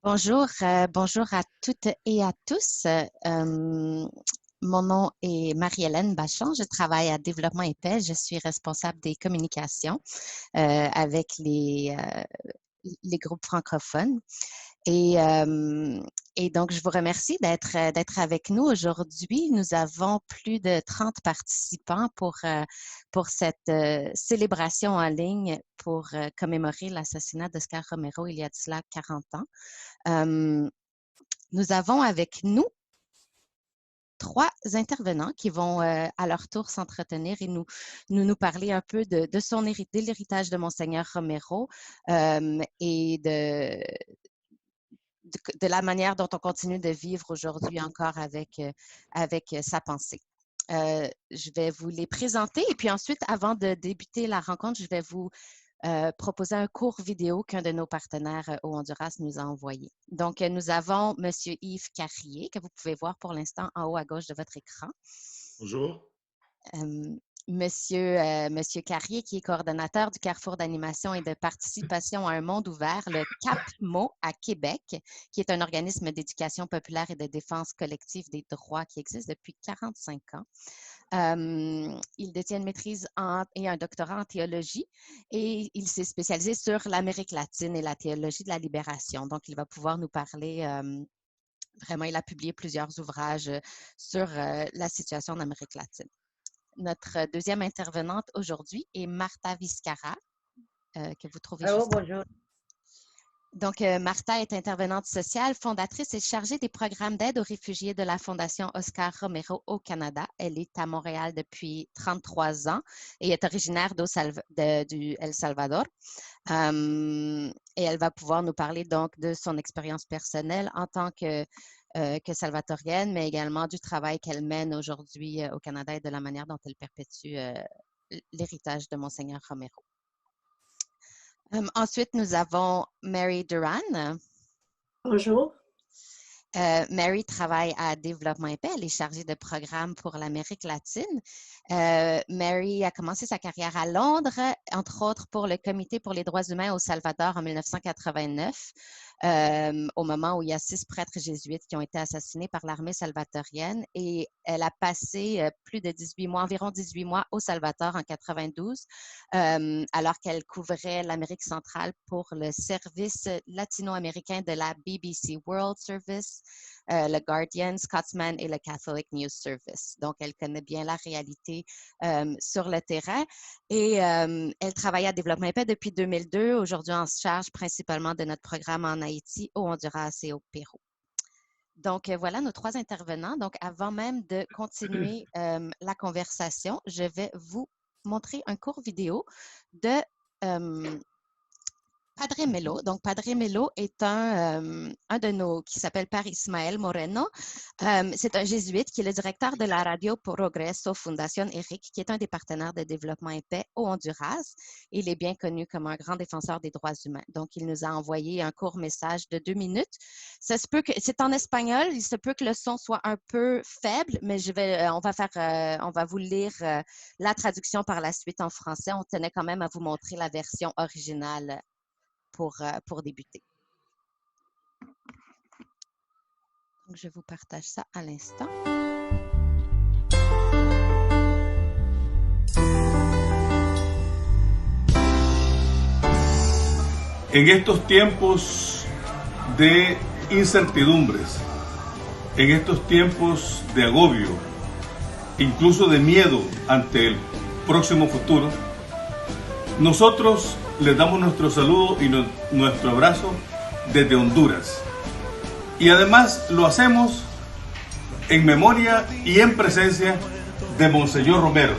Bonjour à toutes et à tous. Mon nom est Marie-Hélène Bachon. Je travaille à Développement épais. Je suis responsable des communications avec les groupes francophones. Et, euh, et donc, je vous remercie d'être avec nous aujourd'hui. Nous avons plus de 30 participants pour cette célébration en ligne pour commémorer l'assassinat d'Oscar Romero il y a de cela 40 ans. Nous avons avec nous trois intervenants qui vont à leur tour s'entretenir et nous parler un peu de l'héritage de Monseigneur Romero et de la manière dont on continue de vivre aujourd'hui encore avec sa pensée. Je vais vous les présenter et puis ensuite, avant de débuter la rencontre, je vais vous proposer un court vidéo qu'un de nos partenaires au Honduras nous a envoyé. Donc, nous avons M. Yves Carrier, que vous pouvez voir pour l'instant en haut à gauche de votre écran. Bonjour. Monsieur Carrier, qui est coordonnateur du Carrefour d'animation et de participation à un monde ouvert, le CAPMO à Québec, qui est un organisme d'éducation populaire et de défense collective des droits qui existe depuis 45 ans. Il détient une maîtrise et un doctorat en théologie et il s'est spécialisé sur l'Amérique latine et la théologie de la libération. Donc, il va pouvoir nous parler, vraiment, il a publié plusieurs ouvrages sur la situation en Amérique latine. Notre deuxième intervenante aujourd'hui est Martha Vizcarra, que vous trouvez juste. Bonjour. Donc, Martha est intervenante sociale, fondatrice et chargée des programmes d'aide aux réfugiés de la Fondation Oscar Romero au Canada. Elle est à Montréal depuis 33 ans et est originaire du El Salvador. Et elle va pouvoir nous parler donc de son expérience personnelle en tant que salvatorienne, mais également du travail qu'elle mène aujourd'hui au Canada et de la manière dont elle perpétue l'héritage de Monseigneur Romero. Ensuite, nous avons Mary Duran. Bonjour. Mary travaille à Développement épais. Elle est chargée de programme pour l'Amérique latine. Mary a commencé sa carrière à Londres, entre autres pour le Comité pour les droits humains au Salvador en 1989, au moment où il y a 6 prêtres jésuites qui ont été assassinés par l'armée salvatorienne. Et elle a passé plus de 18 mois, environ 18 mois au Salvador en 92, alors qu'elle couvrait l'Amérique centrale pour le service latino-américain de la BBC World Service, le Guardian, Scotsman et le Catholic News Service. Donc, elle connaît bien la réalité sur le terrain et elle travaille à Développement épais depuis 2002, aujourd'hui en charge principalement de notre programme en Haïti, au Honduras et au Pérou. Donc, voilà nos trois intervenants. Donc, avant même de continuer la conversation, je vais vous montrer un court vidéo de Padre Melo. Donc, Padre Melo est un de nos, qui s'appelle Père Ismael Moreno. C'est un jésuite qui est le directeur de la Radio Progreso Fundación Eric, qui est un des partenaires de Développement épais au Honduras. Il est bien connu comme un grand défenseur des droits humains. Donc, il nous a envoyé un court message de 2 minutes. Ça se peut que, c'est en espagnol, il se peut que le son soit un peu faible, mais on va vous lire la traduction par la suite en français. On tenait quand même à vous montrer la version originale pour débuter. Donc, je vous partage ça à l'instant. En estos tiempos de incertidumbres, en estos tiempos de agobio, incluso de miedo ante el próximo futuro, nosotros les damos nuestro saludo y nuestro abrazo desde Honduras. Y además lo hacemos en memoria y en presencia de Monseñor Romero,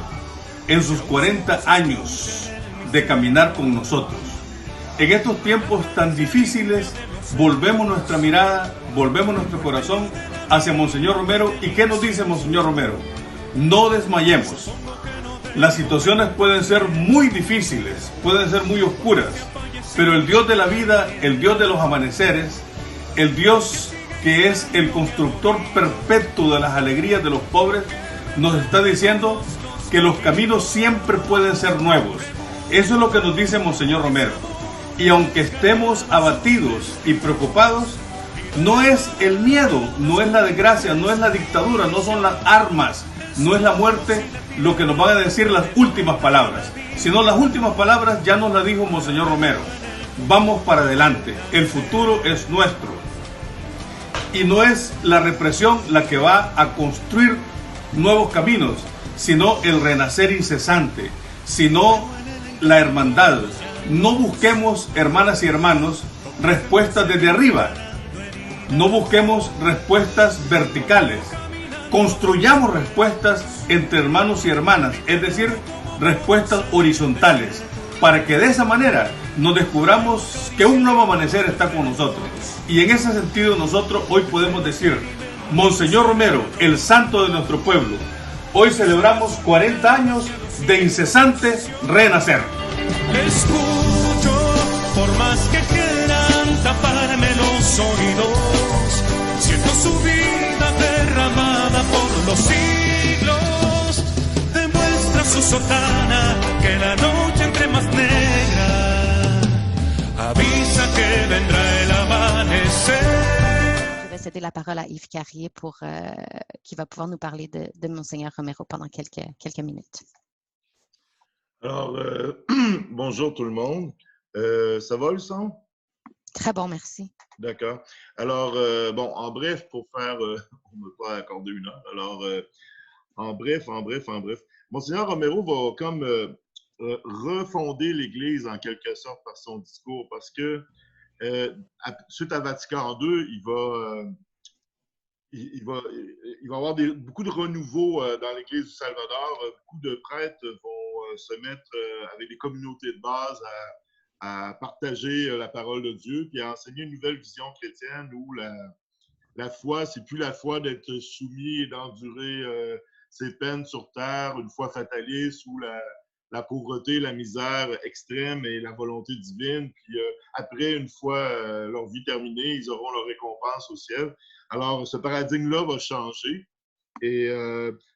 en sus 40 años de caminar con nosotros. En estos tiempos tan difíciles, volvemos nuestra mirada, volvemos nuestro corazón hacia Monseñor Romero. ¿Y qué nos dice Monseñor Romero? No desmayemos. Las situaciones pueden ser muy difíciles, pueden ser muy oscuras, pero el Dios de la vida, el Dios de los amaneceres, el Dios que es el constructor perpetuo de las alegrías de los pobres, nos está diciendo que los caminos siempre pueden ser nuevos. Eso es lo que nos dice Monseñor Romero. Y aunque estemos abatidos y preocupados, No es el miedo, no es la desgracia, no es la dictadura, no son las armas, no es la muerte lo que nos van a decir las últimas palabras, sino las últimas palabras ya nos las dijo Monseñor Romero. Vamos para adelante, el futuro es nuestro. Y no es la represión la que va a construir nuevos caminos, sino el renacer incesante, sino la hermandad. No busquemos, hermanas y hermanos, respuestas desde arriba. No busquemos respuestas verticales. Construyamos respuestas entre hermanos y hermanas, es decir, respuestas horizontales, para que de esa manera nos descubramos que un nuevo amanecer está con nosotros. Y en ese sentido nosotros hoy podemos decir, Monseñor Romero, el santo de nuestro pueblo, hoy celebramos 40 años de incesante renacer. Escucho, por más que quieran taparme los oídos, siento su vida derramada por los siglos, demuestra su sotana que la noche entre más negra, avisa que vendrá el amanecer. Je vais céder la parole à Yves Carrier qui va pouvoir nous parler de Monseigneur Romero pendant quelques minutes. Alors, bonjour tout le monde. Ça va le son? Très bon, merci. D'accord. Alors, bon, en bref, pour faire... on ne m'a pas accordé une heure. Alors, en bref. Monseigneur Romero va comme refonder l'Église en quelque sorte par son discours parce que suite à Vatican II, il va y avoir beaucoup de renouveau dans l'Église du Salvador. Beaucoup de prêtres vont se mettre avec des communautés de base à partager la parole de Dieu puis à enseigner une nouvelle vision chrétienne où la foi, c'est plus la foi d'être soumis et d'endurer ses peines sur terre, une foi fataliste où la pauvreté, la misère extrême et la volonté divine. Puis après, une fois leur vie terminée, ils auront leur récompense au ciel. Alors, ce paradigme-là va changer et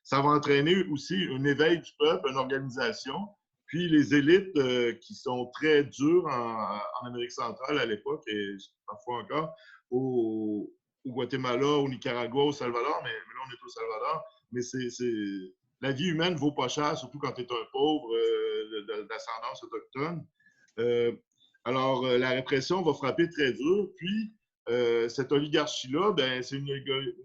ça va entraîner aussi un éveil du peuple, une organisation. Puis les élites qui sont très dures en Amérique centrale à l'époque et parfois encore, au Guatemala, au Nicaragua, au Salvador, mais là on est au Salvador, mais la vie humaine vaut pas cher, surtout quand tu es un pauvre d'ascendance autochtone. Alors, la répression va frapper très dur, puis cette oligarchie-là, ben, c'est une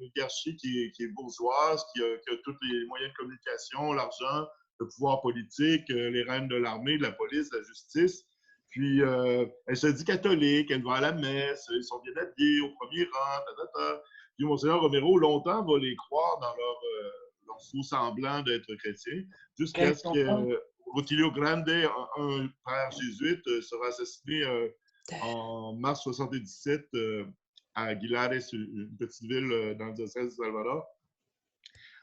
oligarchie qui est bourgeoise, qui a tous les moyens de communication, l'argent, le pouvoir politique, les rênes de l'armée, de la police, de la justice. Puis, elle se dit catholique, elle va à la messe, ils sont bien habillés, au premier rang, Puis, Monseigneur Romero, longtemps, va les croire dans leur faux semblant d'être chrétiens, jusqu'à ce que Rutilio Grande, un frère jésuite, sera assassiné en mars 77 à Aguilares, une petite ville dans le diocèse de Salvador.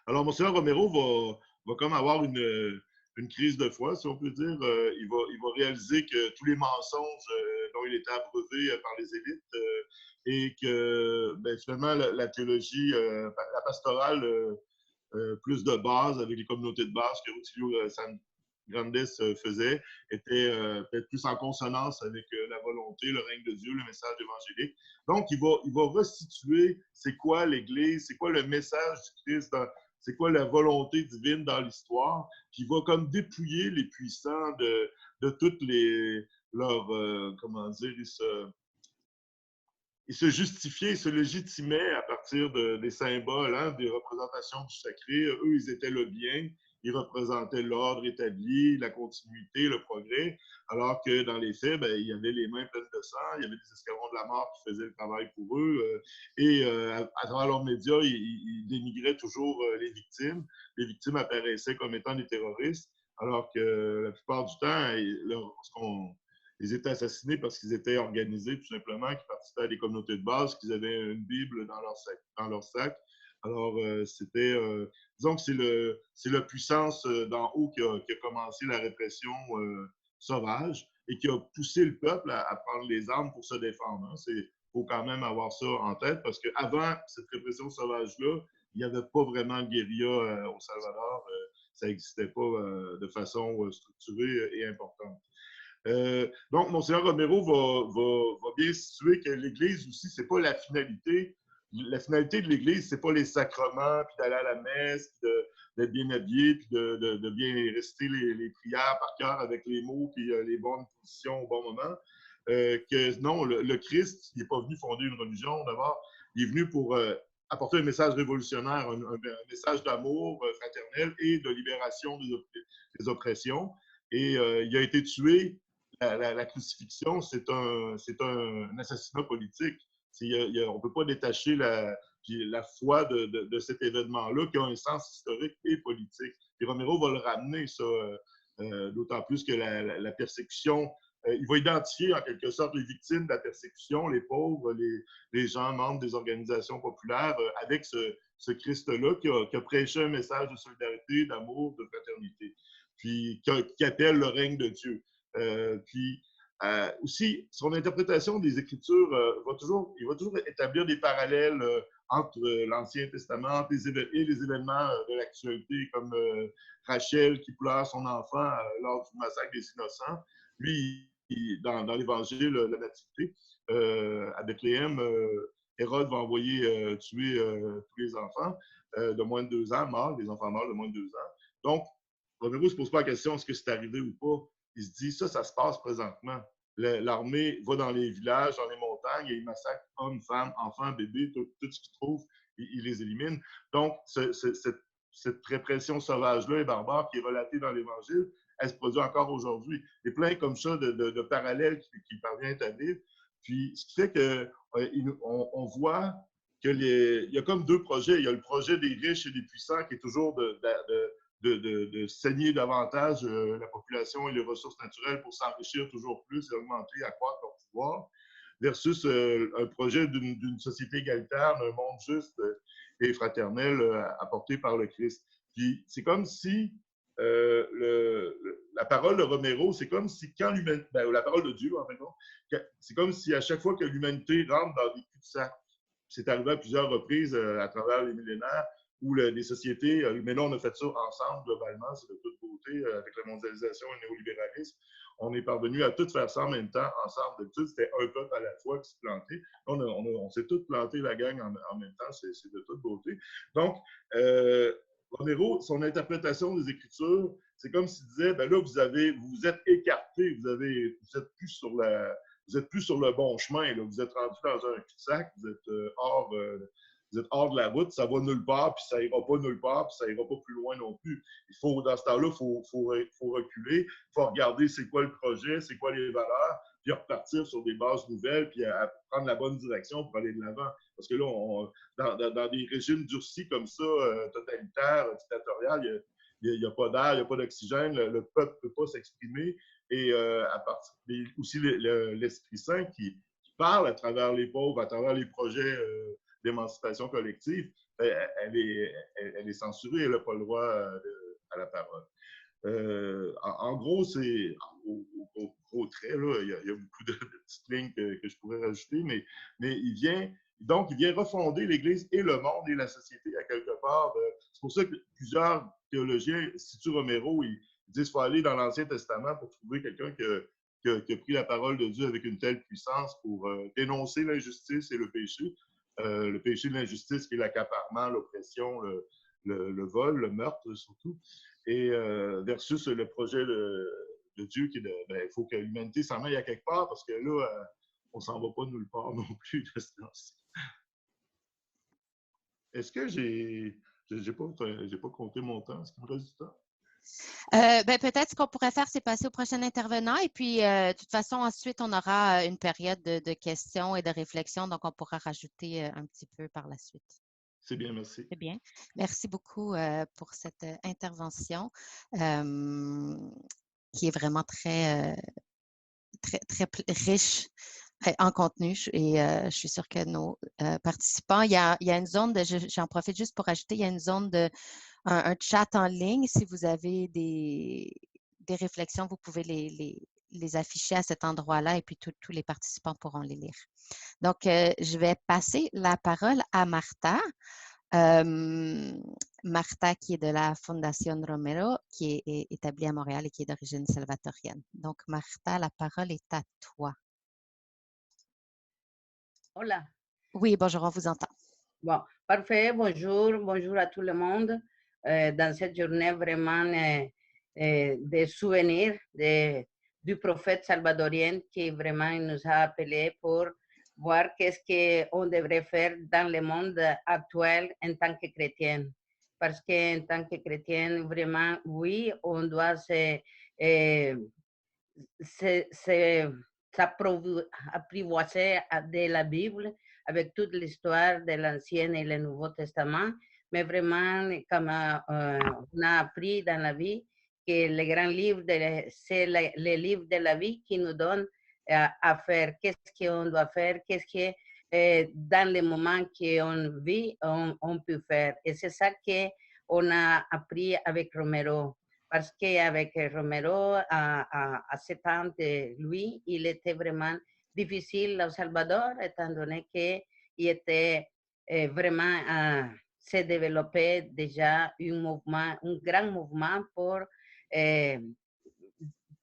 Alors, Monseigneur Romero va comme avoir une crise de foi, si on peut dire. Il va réaliser que tous les mensonges dont il était abreuvé par les élites et que ben, finalement la théologie, la pastorale plus de base avec les communautés de base que Rutilio Grandes faisait était peut-être plus en consonance avec la volonté, le règne de Dieu, le message évangélique. Donc, il va restituer c'est quoi l'Église, c'est quoi le message du Christ, c'est quoi la volonté divine dans l'histoire, puis il va comme dépouiller les puissants de toutes leurs, comment dire, ils se justifiaient, ils se légitimaient à partir des symboles, hein, des représentations du sacré. Eux, ils étaient le bien. Ils représentaient l'ordre établi, la continuité, le progrès, alors que dans les faits, ben, il y avait les mains pleines de sang, il y avait des escadrons de la mort qui faisaient le travail pour eux, et à travers leurs médias, ils dénigraient toujours les victimes. Les victimes apparaissaient comme étant des terroristes, alors que la plupart du temps, ils étaient assassinés parce qu'ils étaient organisés, tout simplement, qu'ils participaient à des communautés de base, qu'ils avaient une Bible dans leur sac. Alors, disons que c'est la puissance d'en haut qui a commencé la répression sauvage et qui a poussé le peuple à prendre les armes pour se défendre. Il faut quand même avoir ça en tête parce qu'avant cette répression sauvage-là, il n'y avait pas vraiment de guérilla au Salvador. Ça n'existait pas de façon structurée et importante. Donc, Monseigneur Romero va bien situer que l'Église aussi, c'est pas la finalité. La finalité de l'Église, c'est pas les sacrements, puis d'aller à la messe, puis d'être bien habillé, puis de bien réciter les prières par cœur avec les mots, puis les bonnes positions au bon moment. Que non, le Christ, il n'est pas venu fonder une religion d'abord, il est venu pour apporter un message révolutionnaire, un message d'amour fraternel et de libération des oppressions. Et il a été tué. La crucifixion, c'est un assassinat politique. On ne peut pas détacher la foi de cet événement-là qui a un sens historique et politique. Et Romero va le ramener, ça, d'autant plus que la persécution, il va identifier en quelque sorte les victimes de la persécution, les pauvres, les gens membres des organisations populaires, avec ce Christ-là qui a prêché un message de solidarité, d'amour, de fraternité, puis qui appelle le règne de Dieu. Puis aussi, son interprétation des Écritures il va toujours établir des parallèles entre l'Ancien Testament et les événements de l'actualité, comme Rachel qui pleure son enfant lors du massacre des Innocents. Lui, dans l'Évangile, la Nativité, à Bethléem, Hérode va envoyer tuer tous les enfants de moins de 2 ans, les enfants morts de moins de 2 ans. Donc, Romero ne se pose pas la question est-ce que c'est arrivé ou pas. Il se dit, ça se passe présentement. L'armée va dans les villages, dans les montagnes, et il massacre hommes, femmes, enfants, bébés, tout ce qu'ils trouvent, il les élimine. Donc, cette répression sauvage-là et barbare qui est relatée dans l'Évangile, elle se produit encore aujourd'hui. Il y a plein comme ça de parallèles qu'il parvient à établir. Puis, ce qui fait qu'on voit qu'il y a comme 2 projets. Il y a le projet des riches et des puissants qui est toujours de saigner davantage la population et les ressources naturelles pour s'enrichir toujours plus et augmenter, accroître leur pouvoir, versus un projet d'une société égalitaire, d'un monde juste et fraternel apporté par le Christ. Puis c'est comme si la parole de Romero, c'est comme si quand l'humanité, la parole de Dieu, en fait, c'est comme si à chaque fois que l'humanité rentre dans des cul-de-sac, c'est arrivé à plusieurs reprises à travers les millénaires, où les sociétés, mais là, on a fait ça ensemble, globalement, c'est de toute beauté, avec la mondialisation et le néolibéralisme. On est parvenu à tout faire ça en même temps, ensemble. D'habitude, c'était un peuple à la fois qui se plantait. On s'est tous planté la gang en même temps, c'est de toute beauté. Donc, Romero, son interprétation des Écritures, c'est comme s'il disait, ben là, vous vous êtes écarté, vous êtes plus sur le bon chemin, là. Vous êtes rendu dans un cul-de-sac, vous êtes hors de la route, ça va nulle part, puis ça ira pas nulle part, puis ça ira pas plus loin non plus. Dans ce temps-là, il faut reculer, il faut regarder c'est quoi le projet, c'est quoi les valeurs, puis repartir sur des bases nouvelles, puis à prendre la bonne direction pour aller de l'avant. Parce que là, dans des régimes durcis comme ça, totalitaires, dictatoriales, il n'y a pas d'air, il n'y a pas d'oxygène, le peuple ne peut pas s'exprimer. Et aussi l'Esprit Saint qui parle à travers les pauvres, à travers les projets d'émancipation collective, elle est censurée, elle n'a pas le droit à la parole. En gros, c'est au gros trait, là, il y a beaucoup de petites lignes que je pourrais rajouter, mais il vient refonder l'Église et le monde et la société à quelque part. C'est pour ça que plusieurs théologiens situent Romero, ils disent qu'il faut aller dans l'Ancien Testament pour trouver quelqu'un qui a pris la parole de Dieu avec une telle puissance pour dénoncer l'injustice et le péché. Le péché de l'injustice qui est l'accaparement, l'oppression, le vol, le meurtre surtout, et versus le projet de Dieu qui est il faut que l'humanité s'en aille à quelque part parce que là, on s'en va pas nulle part non plus de ce temps-ci. Est-ce que j'ai pas compté mon temps? Est-ce qu'il me reste du temps? Peut-être ce qu'on pourrait faire, c'est passer au prochain intervenant et puis de toute façon, ensuite, on aura une période de questions et de réflexion, donc on pourra rajouter un petit peu par la suite. C'est bien, merci. C'est bien. Merci beaucoup pour cette intervention qui est vraiment très, très, très riche en contenu et je suis sûre que nos participants, il y a une zone j'en profite juste pour ajouter, il y a une zone un chat en ligne. Si vous avez des réflexions, vous pouvez les afficher à cet endroit-là et puis tous les participants pourront les lire. Donc, je vais passer la parole à Martha. Martha, qui est de la Fondation Romero, qui est établie à Montréal et qui est d'origine salvatorienne. Donc, Martha, la parole est à toi. Hola. Oui, bonjour, on vous entend. Bon, parfait. Bonjour à tout le monde. Dans cette journée vraiment de souvenirs du prophète salvadorien qui vraiment nous a appelés pour voir qu'est-ce qu'on devrait faire dans le monde actuel en tant que chrétien. Parce qu'en tant que chrétien, vraiment, oui, on doit s'apprivoiser de la Bible avec toute l'histoire de l'Ancien et le Nouveau Testament, mais vraiment, comme on a appris dans la vie, que le grand livre, c'est le livre de la vie qui nous donne à faire, qu'est-ce qu'on doit faire, qu'est-ce que dans les moments qu'on vit, on peut faire. Et c'est ça qu'on a appris avec Romero. Parce qu'avec Romero, à 7 ans de lui, il était vraiment difficile au Salvador, étant donné qu'il était vraiment, se développait déjà un grand mouvement pour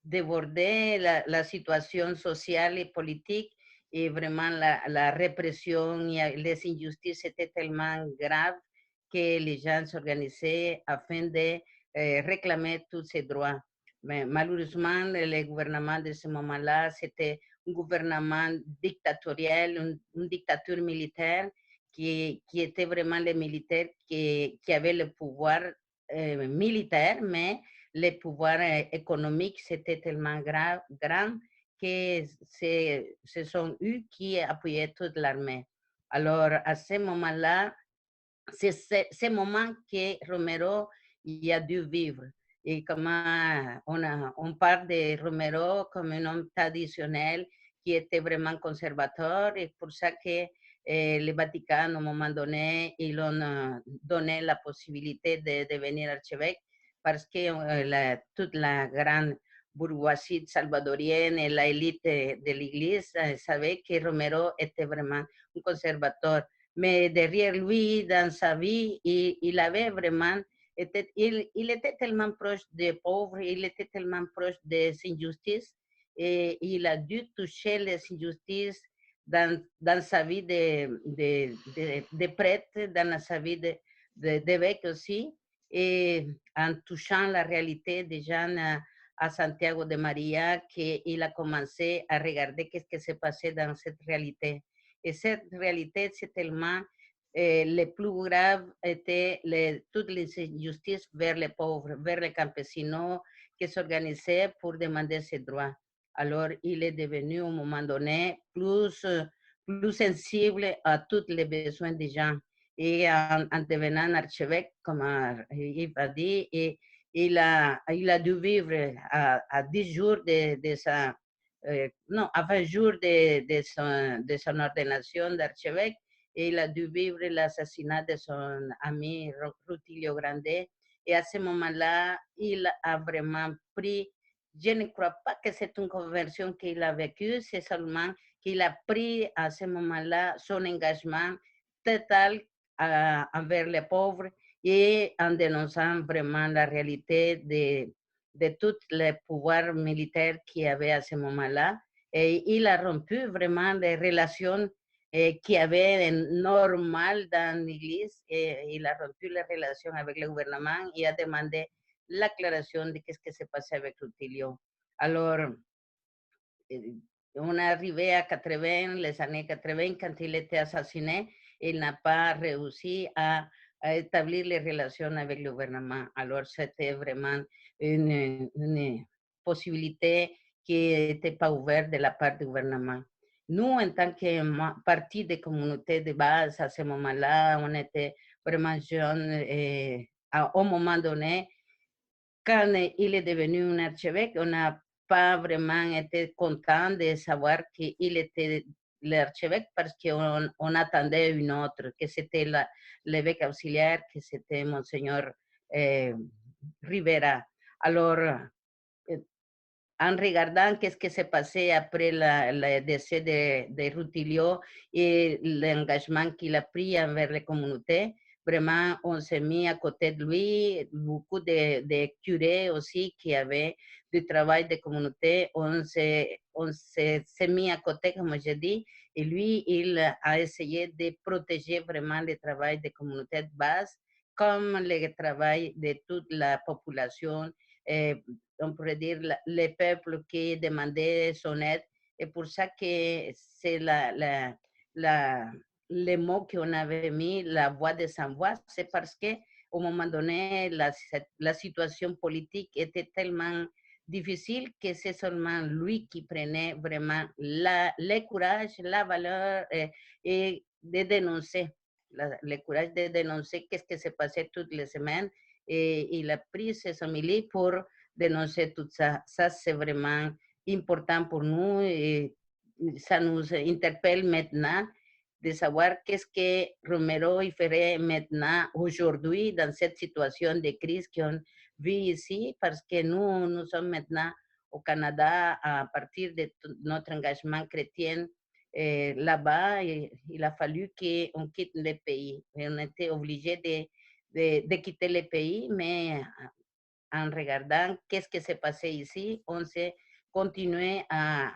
déborder la situation sociale et politique, et vraiment la répression et les injustices étaient tellement graves que les gens s'organisaient afin de réclamer tous ces droits. Mais malheureusement, le gouvernement de ce moment-là, c'était un gouvernement dictatorial, une dictature militaire qui était vraiment les militaires qui avaient le pouvoir militaire, mais les pouvoirs économiques, c'était tellement grand que ce sont eux qui appuyaient toute l'armée. Alors, à ce moment-là, c'est ce moment que Romero y a dû vivre. Et comment on parle de Romero comme un homme traditionnel qui était vraiment conservateur, et pour ça que le Vatican, à un moment donné, ils ont donné la possibilité de devenir archevêque parce que toute la grande bourgeoisie salvadorienne et l'élite de l'Église savait que Romero était vraiment un conservateur. Mais derrière lui, dans sa vie, il avait vraiment, il était tellement proche des pauvres, il était tellement proche des injustices, et il a dû toucher les injustices dans sa vie de prêtre, dans sa vie d'évêque aussi, et en touchant la réalité des gens à Santiago de María, qu'il a commencé à regarder qu'est-ce qui se passait dans cette réalité. Et cette réalité, c'est tellement le plus grave était toutes les injustices vers les pauvres, vers les campesinos qui s'organisaient pour demander ses droits. Alors, il est devenu, à un moment donné, plus sensible à tous les besoins des gens. Et en devenant archevêque, comme il a dit, et il a dû vivre à 10 jours de sa non, à 20 jours de son ordination d'archevêque, et il a dû vivre l'assassinat de son ami Rutilio Grande. Et à ce moment-là, il a vraiment pris, je ne crois pas que c'est une conversion qu'il a vécue, c'est seulement qu'il a pris à ce moment-là son engagement total envers les pauvres et en dénonçant vraiment la réalité de tous les pouvoirs militaires qu'il y avait à ce moment-là. Et il a rompu vraiment les relations qu'il y avait normales dans l'Église. Il a rompu les relations avec le gouvernement et a demandé l'aclaration de qu'est-ce qui s'est passé avec Rutilio. Alors, on est arrivé à 80, les années 80, quand il était assassiné, il n'a pas réussi à établir les relations avec le gouvernement. Alors, c'était vraiment une possibilité qui n'était pas ouverte de la part du gouvernement. Nous, en tant que parti de communauté de base, à ce moment-là, on était vraiment jeunes et au moment donné, quand il est devenu un archevêque, on n'a pas vraiment été content de savoir qu'il était l'archevêque parce qu'on attendait une autre, que c'était l'évêque auxiliaire, que c'était Monseigneur Rivera. Alors, en regardant qu'est-ce qui s'est passé après le décès de Rutilio et l'engagement qu'il a pris envers les communautés, vraiment, on s'est mis à côté de lui, beaucoup de curés aussi qui avaient du travail de communauté, on s'est mis à côté, comme je dis, et lui, il a essayé de protéger vraiment le travail des communautés de base, comme le travail de toute la population, on pourrait dire les peuples qui demandaient son aide. Et pour ça que c'est les mots qu'on avait mis, la voix de sans voix, c'est parce qu'au moment donné, la situation politique était tellement difficile que c'est seulement lui qui prenait vraiment le courage, la valeur et de dénoncer, le courage de dénoncer qu'est-ce qui s'est passé toutes les semaines. Et il a pris ses homélies pour dénoncer tout ça. Ça, c'est vraiment important pour nous et ça nous interpelle maintenant de savoir qu'est-ce que Romero y ferait maintenant, aujourd'hui, dans cette situation de crise qu'on vit ici, parce que nous sommes maintenant au Canada à partir de notre engagement chrétien là-bas. Il a fallu qu'on quitte le pays. On était obligé de quitter le pays, mais en regardant qu'est-ce qui s'est passé ici, on s'est continué à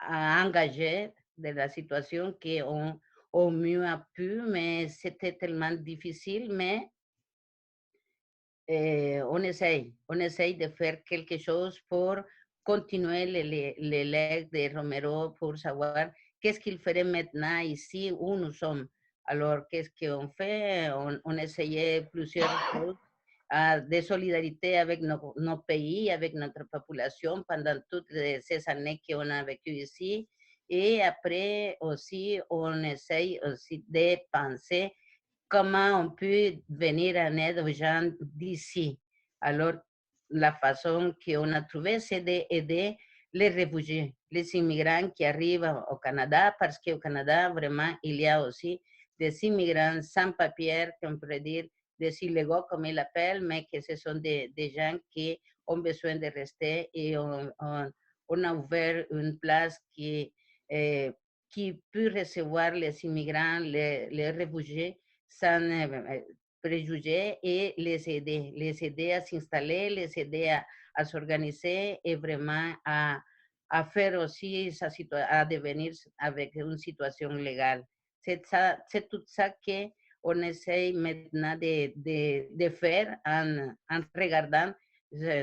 engager de la situation qu'on au mieux a pu, mais c'était tellement difficile, mais on essaye de faire quelque chose pour continuer les legs de Romero pour savoir qu'est-ce qu'il ferait maintenant ici où nous sommes. Alors, qu'est-ce qu'on fait? On essayait plusieurs choses de solidarité avec nos pays, avec notre population pendant toutes ces années qu'on a vécu ici. Et après aussi, on essaye aussi de penser comment on peut venir en aide aux gens d'ici. Alors, la façon qu'on a trouvée, c'est d'aider les réfugiés, les immigrants qui arrivent au Canada, parce qu'au Canada, vraiment, il y a aussi des immigrants sans papiers, qu'on pourrait dire, des illégaux, comme ils l'appellent, mais que ce sont des gens qui ont besoin de rester et on a ouvert une place qui peut recevoir les immigrants, les réfugiés, sans préjugés et les aider à s'installer, les aider à s'organiser et vraiment à faire aussi à devenir avec une situation légale. C'est tout ça qu'on essaye maintenant de faire en regardant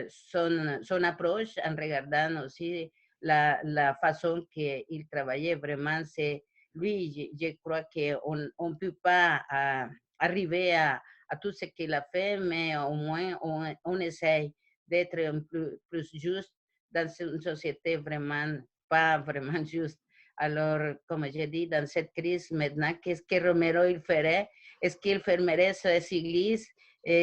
son approche, en regardant aussi la façon qu'il travaillait vraiment. C'est lui, je crois qu'on ne peut pas arriver à tout ce qu'il a fait, mais au moins on essaye d'être plus juste dans une société vraiment pas vraiment juste. Alors, comme j'ai dit, dans cette crise maintenant, qu'est-ce que Romero il ferait? Est-ce qu'il fermerait ses églises?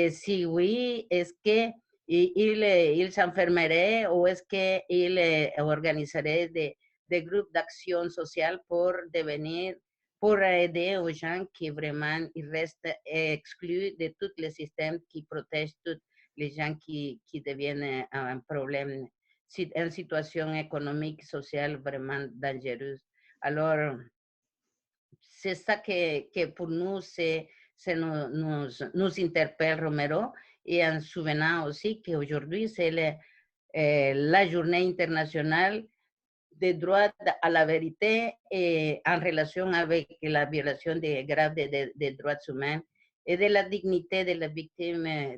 Si oui, est-ce que il s'enfermerait ou est-ce qu'il organiserait des groupes d'action sociale pour aider aux gens qui vraiment ils restent exclus de tous les systèmes qui protègent tous les gens qui deviennent un problème, une situation économique, sociale vraiment dangereuse. Alors, c'est ça que pour nous, nous interpelle Romero, et en souvenant aussi qu'aujourd'hui, c'est la journée internationale des droits à la vérité et en relation avec la violation grave des droits humains et de la dignité de la victime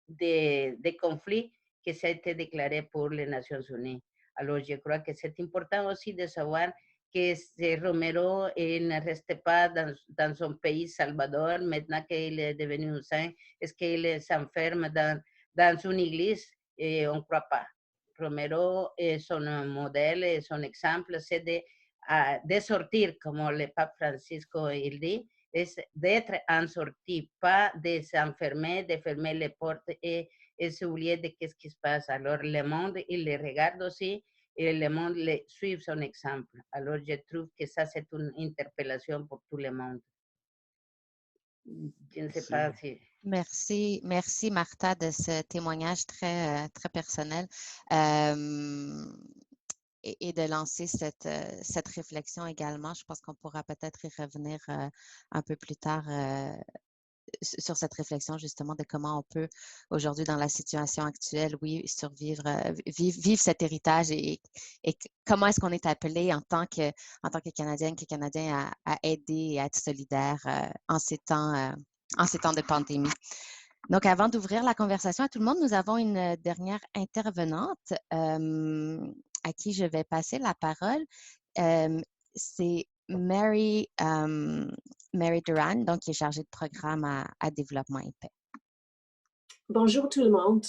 des conflits que ça a été déclaré pour les Nations Unies. Alors, je crois que c'est important aussi de savoir que Romero ne reste pas dans son pays, Salvador, maintenant qu'il est devenu un saint. Est-ce qu'il s'enferme dans une église? Et on ne croit pas. Romero, son modèle et son exemple, c'est de sortir, comme le pape Francisco il dit, es d'être en sortie, pas de s'enfermer, de fermer les portes et s'oublier de qu'est-ce qui se passe. Alors, le monde, il le regarde aussi et le monde suit son exemple. Alors, je trouve que ça, c'est une interpellation pour tout le monde. Je ne sais pas si... Merci, merci Martha de ce témoignage très, très personnel et de lancer cette réflexion également. Je pense qu'on pourra peut-être y revenir un peu plus tard sur cette réflexion justement de comment on peut aujourd'hui dans la situation actuelle, oui, survivre, vivre cet héritage et comment est-ce qu'on est appelé en tant que Canadienne, que Canadien à aider et à être solidaire en ces temps de pandémie. Donc, avant d'ouvrir la conversation à tout le monde, nous avons une dernière intervenante à qui je vais passer la parole. C'est Mary Duran, donc qui est chargée de programme à Développement et Paix. Bonjour tout le monde.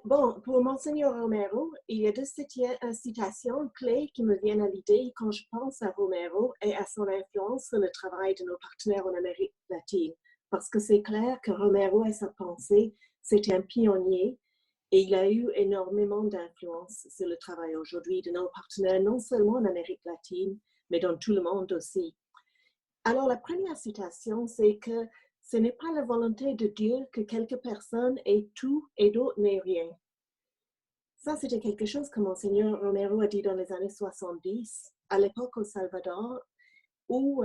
Bon, pour Monseigneur Romero, il y a deux citations clés qui me viennent à l'idée quand je pense à Romero et à son influence sur le travail de nos partenaires en Amérique latine. Parce que c'est clair que Romero et sa pensée, c'était un pionnier et il a eu énormément d'influence sur le travail aujourd'hui de nos partenaires, non seulement en Amérique latine, mais dans tout le monde aussi. Alors, la première citation, c'est que ce n'est pas la volonté de Dieu que quelques personnes aient tout et d'autres n'aient rien. Ça, c'était quelque chose que Monseigneur Romero a dit dans les années 70, à l'époque au Salvador, où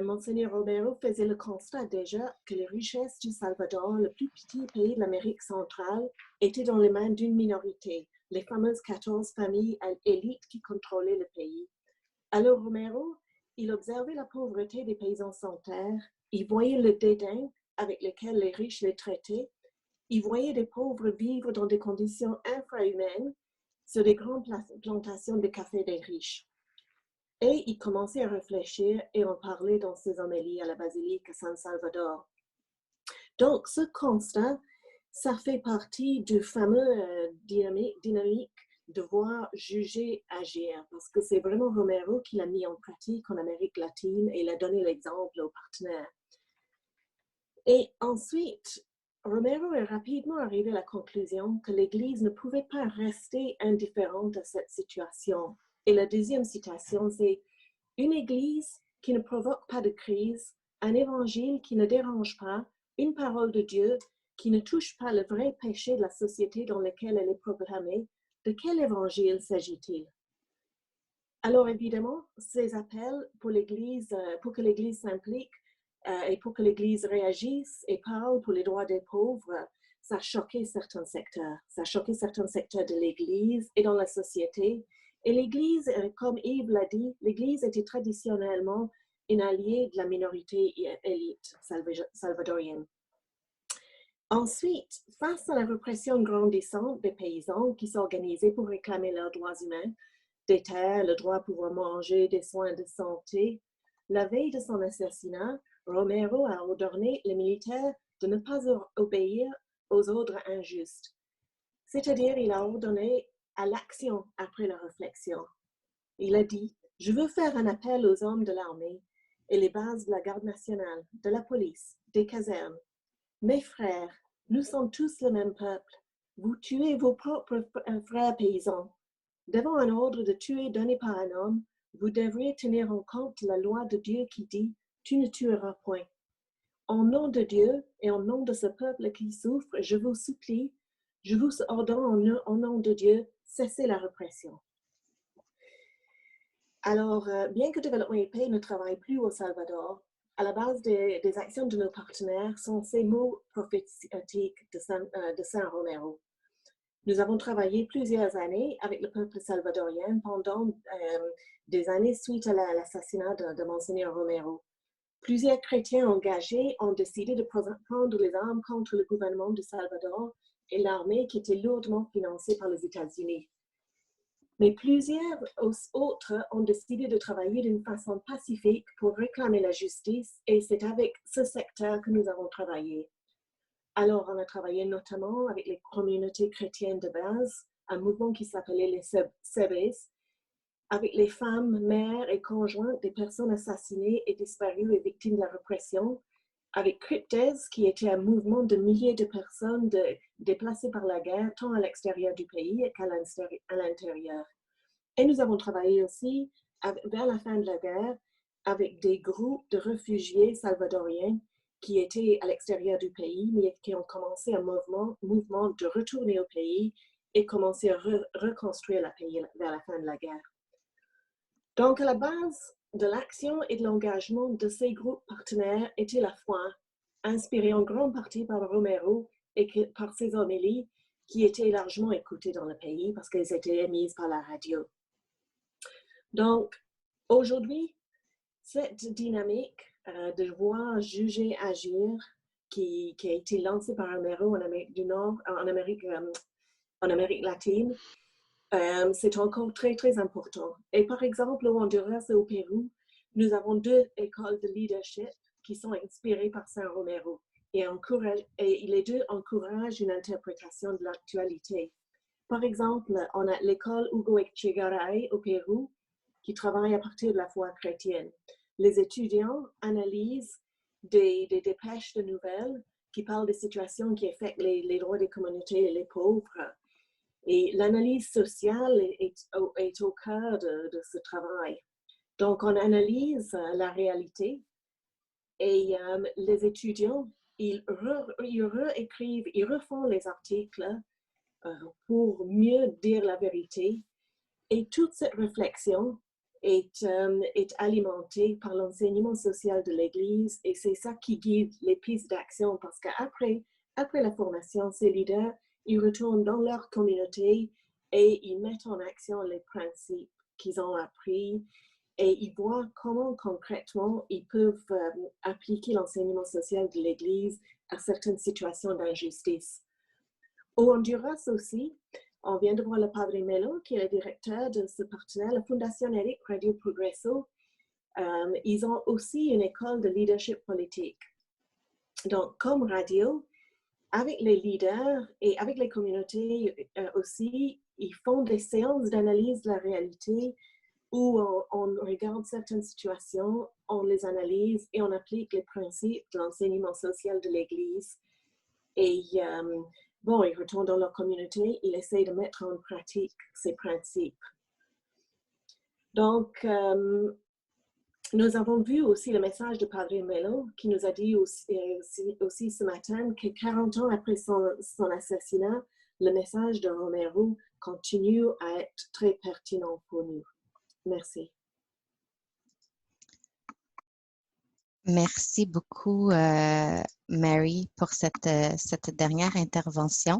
Monseigneur Romero faisait le constat déjà que les richesses du Salvador, le plus petit pays de l'Amérique centrale, étaient dans les mains d'une minorité, les fameuses 14 familles élites qui contrôlaient le pays. Alors Romero, il observait la pauvreté des paysans sans terre, il voyait le dédain avec lequel les riches les traitaient, il voyait des pauvres vivre dans des conditions infrahumaines sur des grandes plantations de café des riches. Et il commençait à réfléchir et en parler dans ses homélies à la basilique San Salvador. Donc, ce constat, ça fait partie du fameux dynamique de voir, juger, agir, parce que c'est vraiment Romero qui l'a mis en pratique en Amérique latine et il a donné l'exemple aux partenaires. Et ensuite, Romero est rapidement arrivé à la conclusion que l'Église ne pouvait pas rester indifférente à cette situation. Et la deuxième citation, c'est « Une Église qui ne provoque pas de crise, un évangile qui ne dérange pas, une parole de Dieu qui ne touche pas le vrai péché de la société dans laquelle elle est proclamée, de quel évangile s'agit-il » Alors évidemment, ces appels pour l'Église, pour que l'Église s'implique et pour que l'Église réagisse et parle pour les droits des pauvres, ça a choqué certains secteurs. Ça a choqué certains secteurs de l'Église et dans la société. Et l'Église, comme Yves l'a dit, l'Église était traditionnellement une alliée de la minorité élite salvadorienne. Ensuite, face à la répression grandissante des paysans qui s'organisaient pour réclamer leurs droits humains, des terres, le droit à pouvoir manger, des soins de santé, la veille de son assassinat, Romero a ordonné les militaires de ne pas obéir aux ordres injustes. C'est-à-dire, il a ordonné à l'action après la réflexion. Il a dit, je veux faire un appel aux hommes de l'armée et les bases de la garde nationale, de la police, des casernes. Mes frères, nous sommes tous le même peuple. Vous tuez vos propres frères paysans. Devant un ordre de tuer donné par un homme, vous devriez tenir en compte la loi de Dieu qui dit « Tu ne tueras point ». En nom de Dieu et en nom de ce peuple qui souffre, je vous supplie, je vous ordonne en nom de Dieu, cessez la répression. Alors, bien que Développement et Paix ne travaille plus au Salvador, à la base des actions de nos partenaires sont ces mots prophétiques de Saint Romero. Nous avons travaillé plusieurs années avec le peuple salvadorien pendant des années suite à l'assassinat de Monseigneur Romero. Plusieurs chrétiens engagés ont décidé de prendre les armes contre le gouvernement du Salvador et l'armée qui était lourdement financée par les États-Unis. Mais plusieurs autres ont décidé de travailler d'une façon pacifique pour réclamer la justice et c'est avec ce secteur que nous avons travaillé. Alors, on a travaillé notamment avec les communautés chrétiennes de base, un mouvement qui s'appelait les Sebes, avec les femmes, mères et conjointes des personnes assassinées et disparues et victimes de la répression, avec Cryptes, qui était un mouvement de milliers de personnes déplacées par la guerre, tant à l'extérieur du pays qu'à l'intérieur. Et nous avons travaillé aussi, vers la fin de la guerre, avec des groupes de réfugiés salvadoriens qui étaient à l'extérieur du pays, mais qui ont commencé un mouvement de retourner au pays et commencer à reconstruire le pays vers la fin de la guerre. Donc, à la base, de l'action et de l'engagement de ces groupes partenaires était la foi, inspirée en grande partie par Romero et par ses homélies qui étaient largement écoutées dans le pays parce qu'elles étaient émises par la radio. Donc, aujourd'hui, cette dynamique de voir, juger, agir qui a été lancée par Romero en Amérique du Nord, en Amérique latine, c'est encore très, très important. Et par exemple, au Honduras et au Pérou, nous avons 2 écoles de leadership qui sont inspirées par Saint Romero et les 2 encouragent une interprétation de l'actualité. Par exemple, on a l'école Hugo Echegaray au Pérou qui travaille à partir de la foi chrétienne. Les étudiants analysent des dépêches de nouvelles qui parlent des situations qui affectent les droits des communautés et les pauvres. Et l'analyse sociale est au cœur de ce travail. Donc, on analyse la réalité et les étudiants, ils réécrivent, ils refont les articles pour mieux dire la vérité. Et toute cette réflexion est alimentée par l'enseignement social de l'Église et c'est ça qui guide les pistes d'action parce qu'après la formation, ces leaders, ils retournent dans leur communauté et ils mettent en action les principes qu'ils ont appris et ils voient comment concrètement ils peuvent appliquer l'enseignement social de l'Église à certaines situations d'injustice. Au Honduras aussi, on vient de voir le Padre Melo, qui est le directeur de ce partenaire, la Fondation Eric Radio Progreso. Ils ont aussi une école de leadership politique. Donc, comme radio, avec les leaders et avec les communautés aussi, ils font des séances d'analyse de la réalité où on regarde certaines situations, on les analyse et on applique les principes de l'enseignement social de l'Église. Et bon, ils retournent dans leur communauté, ils essaient de mettre en pratique ces principes. Donc, nous avons vu aussi le message de Padre Melo qui nous a dit aussi ce matin que 40 ans après son assassinat, le message de Romero continue à être très pertinent pour nous. Merci. Merci beaucoup, Mary, pour cette dernière intervention.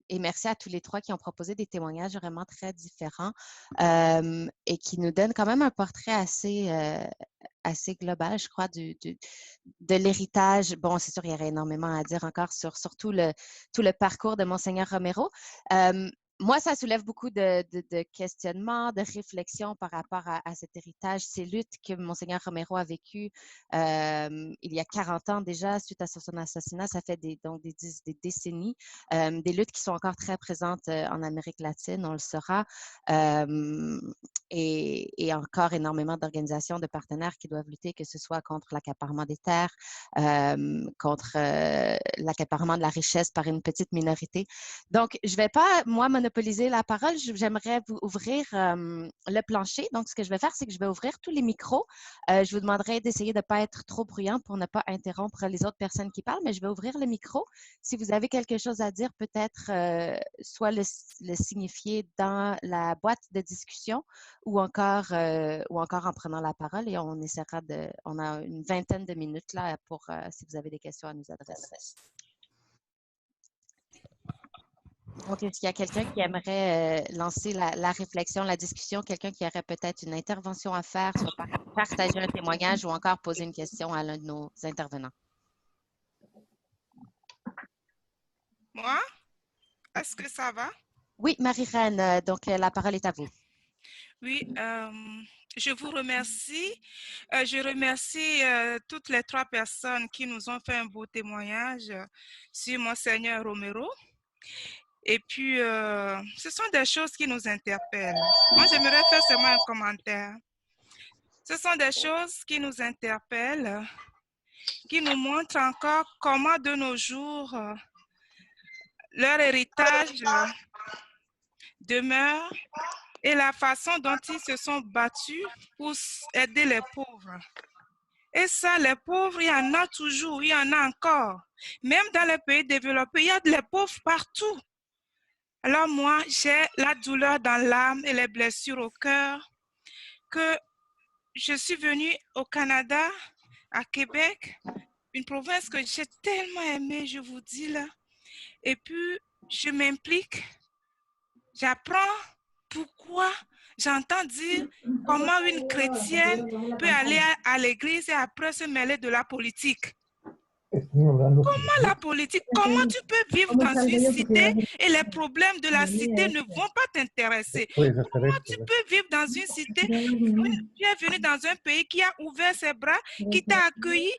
Et merci à tous les 3 qui ont proposé des témoignages vraiment très différents et qui nous donnent quand même un portrait assez global, je crois, de l'héritage. Bon, c'est sûr, il y aurait énormément à dire encore sur tout le parcours de Monseigneur Romero. Moi, ça soulève beaucoup de questionnements, de réflexions par rapport à cet héritage, ces luttes que Monseigneur Romero a vécues il y a 40 ans déjà, suite à son assassinat. Ça fait des décennies, des luttes qui sont encore très présentes en Amérique latine, on le saura, et encore énormément d'organisations, de partenaires qui doivent lutter, que ce soit contre l'accaparement des terres, contre l'accaparement de la richesse par une petite minorité. Donc, je ne vais pas, moi, monopoliser la parole. J'aimerais vous ouvrir le plancher. Donc, ce que je vais faire, c'est que je vais ouvrir tous les micros. Je vous demanderai d'essayer de ne pas être trop bruyant pour ne pas interrompre les autres personnes qui parlent, mais je vais ouvrir le micro. Si vous avez quelque chose à dire, peut-être soit le signifier dans la boîte de discussion ou encore en prenant la parole et on essaiera on a une vingtaine de minutes là pour si vous avez des questions à nous adresser. Donc, est-ce qu'il y a quelqu'un qui aimerait lancer la réflexion, la discussion, quelqu'un qui aurait peut-être une intervention à faire, soit partager un témoignage ou encore poser une question à l'un de nos intervenants? Moi? Est-ce que ça va? Oui, Marie-Reine, donc la parole est à vous. Oui, je vous remercie. Je remercie toutes les 3 personnes qui nous ont fait un beau témoignage sur Monseigneur Romero. Et puis, ce sont des choses qui nous interpellent. Moi, j'aimerais faire seulement un commentaire. Ce sont des choses qui nous interpellent, qui nous montrent encore comment de nos jours, leur héritage demeure et la façon dont ils se sont battus pour aider les pauvres. Et ça, les pauvres, il y en a toujours, il y en a encore. Même dans les pays développés, il y a des pauvres partout. Alors moi, j'ai la douleur dans l'âme et les blessures au cœur que je suis venue au Canada, à Québec, une province que j'ai tellement aimée, je vous dis là. Et puis, je m'implique, j'apprends pourquoi, j'entends dire comment une chrétienne peut aller à l'église et après se mêler de la politique. Comment la politique, comment tu peux vivre dans une cité et les problèmes de la cité ne vont pas t'intéresser? Comment tu peux vivre dans une cité, tu es venu dans un pays qui a ouvert ses bras, qui t'a accueilli,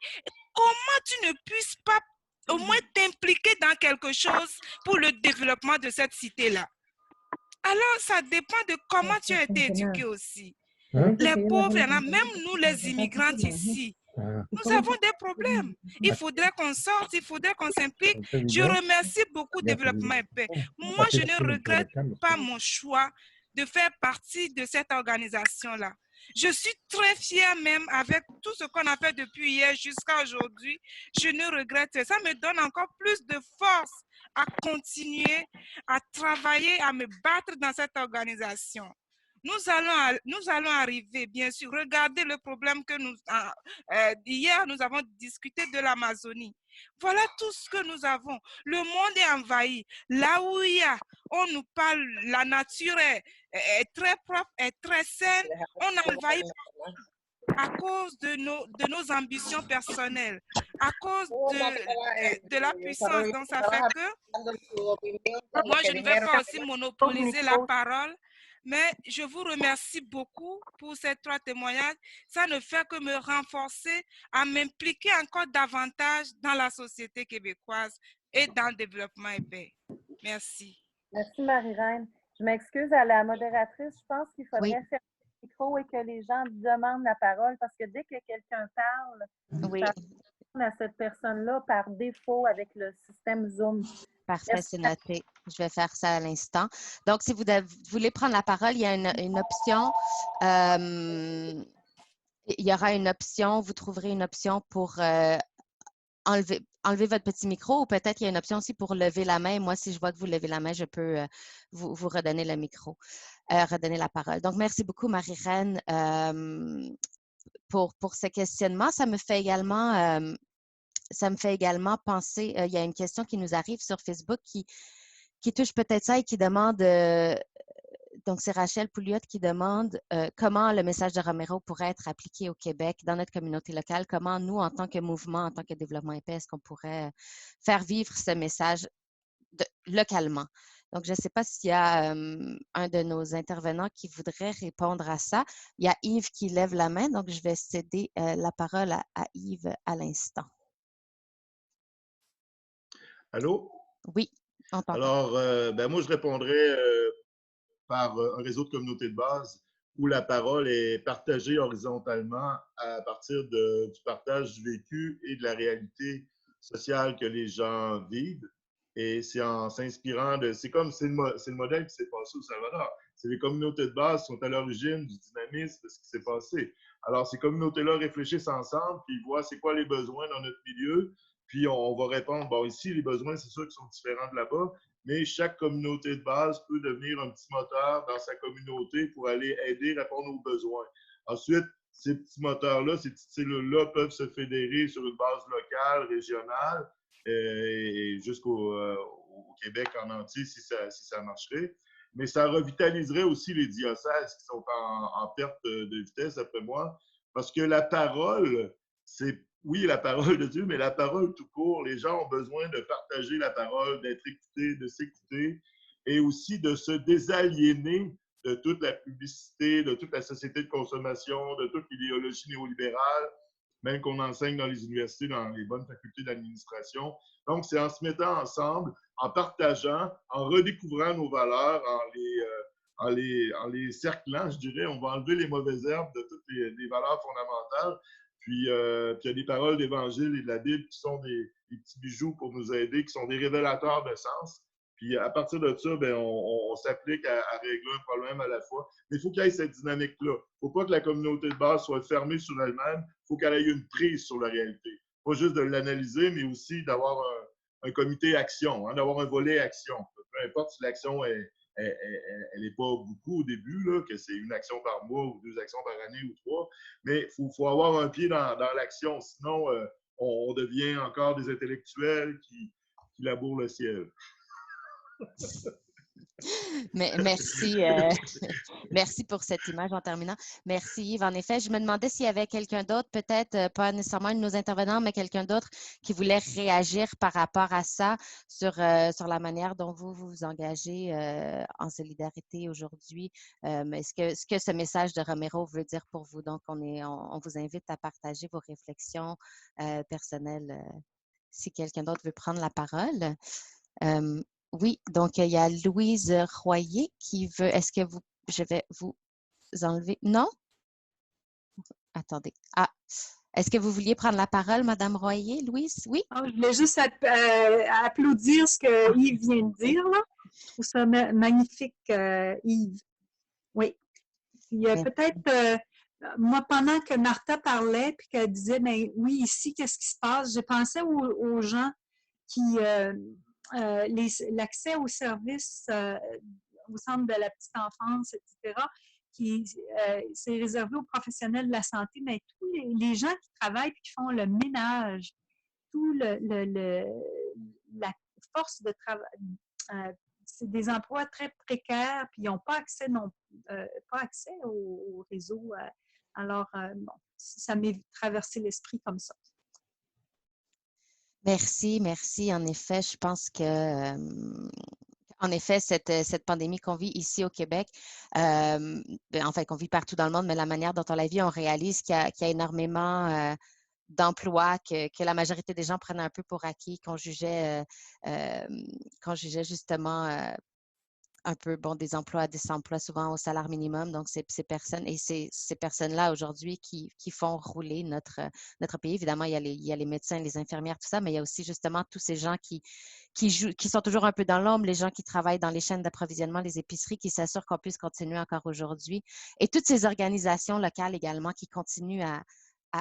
comment tu ne puisses pas au moins t'impliquer dans quelque chose pour le développement de cette cité-là? Alors, ça dépend de comment tu as été éduqué aussi. Les pauvres, même nous les immigrants ici, nous avons des problèmes. Il faudrait qu'on sorte, il faudrait qu'on s'implique. Je remercie beaucoup Développement et Paix. Moi, je ne regrette pas mon choix de faire partie de cette organisation-là. Je suis très fière même avec tout ce qu'on a fait depuis hier jusqu'à aujourd'hui. Je ne regrette pas. Ça me donne encore plus de force à continuer, à travailler, à me battre dans cette organisation. Nous allons arriver, bien sûr. Regardez le problème que hier, nous avons discuté de l'Amazonie. Voilà tout ce que nous avons. Le monde est envahi. Là où on nous parle, la nature est très propre, est très saine. On envahit à cause de nos ambitions personnelles, à cause de la puissance. Donc, ça fait que moi, je ne vais pas aussi monopoliser la parole. Mais je vous remercie beaucoup pour ces 3 témoignages. Ça ne fait que me renforcer à m'impliquer encore davantage dans la société québécoise et dans le développement et paix. Merci. Merci Marie-Reine. Je m'excuse à la modératrice. Je pense qu'il faudrait Oui. faire le micro et que les gens demandent la parole parce que dès que quelqu'un parle, Oui. ça répond à cette personne-là par défaut avec le système Zoom. Parfait, c'est noté. Je vais faire ça à l'instant. Donc, si vous voulez prendre la parole, il y a une option. Il y aura une option, vous trouverez une option pour enlever votre petit micro ou peut-être il y a une option aussi pour lever la main. Moi, si je vois que vous levez la main, je peux vous redonner le micro, redonner la parole. Donc, merci beaucoup, Marie-Reine, pour ce questionnement. Ça me fait également penser, il y a une question qui nous arrive sur Facebook qui touche peut-être ça et qui demande, donc c'est Rachel Pouliot qui demande comment le message de Romero pourrait être appliqué au Québec, dans notre communauté locale, comment nous, en tant que mouvement, en tant que développement épais, est-ce qu'on pourrait faire vivre ce message localement. Donc, je ne sais pas s'il y a un de nos intervenants qui voudrait répondre à ça. Il y a Yves qui lève la main, donc je vais céder la parole à Yves à l'instant. Allô? Oui, on t'entend. Alors, moi, je répondrais par un réseau de communautés de base où la parole est partagée horizontalement à partir du partage du vécu et de la réalité sociale que les gens vivent. Et c'est en s'inspirant de... C'est le modèle qui s'est passé au Salvador. C'est les communautés de base qui sont à l'origine du dynamisme de ce qui s'est passé. Alors, ces communautés-là réfléchissent ensemble, puis ils voient c'est quoi les besoins dans notre milieu, puis on va répondre, bon, ici, les besoins, c'est sûr qu'ils sont différents de là-bas, mais chaque communauté de base peut devenir un petit moteur dans sa communauté pour aller aider, répondre aux besoins. Ensuite, ces petits moteurs-là, ces petites cellules-là peuvent se fédérer sur une base locale, régionale, et jusqu'au Québec en entier si ça marcherait. Mais ça revitaliserait aussi les diocèses qui sont en perte de vitesse, d'après moi, parce que la parole, c'est, oui, la parole de Dieu, mais la parole tout court. Les gens ont besoin de partager la parole, d'être écoutés, de s'écouter, et aussi de se désaliéner de toute la publicité, de toute la société de consommation, de toute l'idéologie néolibérale, même qu'on enseigne dans les universités, dans les bonnes facultés d'administration. Donc, c'est en se mettant ensemble, en partageant, en redécouvrant nos valeurs, en les cerclant, je dirais. On va enlever les mauvaises herbes de toutes les valeurs fondamentales. Puis, il y a des paroles d'Évangile et de la Bible qui sont des petits bijoux pour nous aider, qui sont des révélateurs de sens. Puis, à partir de ça, bien, on s'applique à régler un problème à la fois. Mais il faut qu'il y ait cette dynamique-là. Il ne faut pas que la communauté de base soit fermée sur elle-même. Il faut qu'elle ait une prise sur la réalité. Pas juste de l'analyser, mais aussi d'avoir un comité action, hein, d'avoir un volet action. Peu importe si l'action est elle n'est pas beaucoup au début, là, que c'est une action par mois ou 2 actions par année ou 3, mais il faut avoir un pied dans l'action, sinon on devient encore des intellectuels qui labourent le ciel. Mais merci, merci pour cette image en terminant. Merci Yves. En effet, je me demandais s'il y avait quelqu'un d'autre, peut-être pas nécessairement un de nos intervenants, mais quelqu'un d'autre qui voulait réagir par rapport à ça, sur la manière dont vous vous engagez en solidarité aujourd'hui. Ce que ce message de Romero veut dire pour vous? Donc, on vous invite à partager vos réflexions personnelles si quelqu'un d'autre veut prendre la parole. Oui, donc il y a Louise Royer qui veut. Est-ce que je vais vous enlever? Non? Attendez. Ah, est-ce que vous vouliez prendre la parole, Madame Royer, Louise? Oui? Oh, je voulais juste applaudir ce que Yves vient de dire, là. Je trouve ça magnifique, Yves. Oui. Puis peut-être, moi, pendant que Martha parlait, puis qu'elle disait, mais oui, ici, qu'est-ce qui se passe? J'ai pensé aux gens qui... l'accès aux services au centre de la petite enfance, etc., c'est réservé aux professionnels de la santé, mais tous les gens qui travaillent et qui font le ménage, tout la force de travail, c'est des emplois très précaires, puis ils n'ont pas accès, au réseau. Alors, bon, ça m'est traversé l'esprit comme ça. Merci, merci. En effet, je pense que, en effet, cette pandémie qu'on vit ici au Québec, enfin qu'on vit partout dans le monde, mais la manière dont on la vit, on réalise qu'il y a énormément d'emplois que la majorité des gens prennent un peu pour acquis, qu'on jugeait justement un peu, bon, des emplois souvent au salaire minimum. Donc, ces personnes et ces personnes-là aujourd'hui qui font rouler notre pays. Évidemment, il y a les médecins, les infirmières, tout ça, mais il y a aussi justement tous ces gens qui sont toujours un peu dans l'ombre, les gens qui travaillent dans les chaînes d'approvisionnement, les épiceries, qui s'assurent qu'on puisse continuer encore aujourd'hui. Et toutes ces organisations locales également qui continuent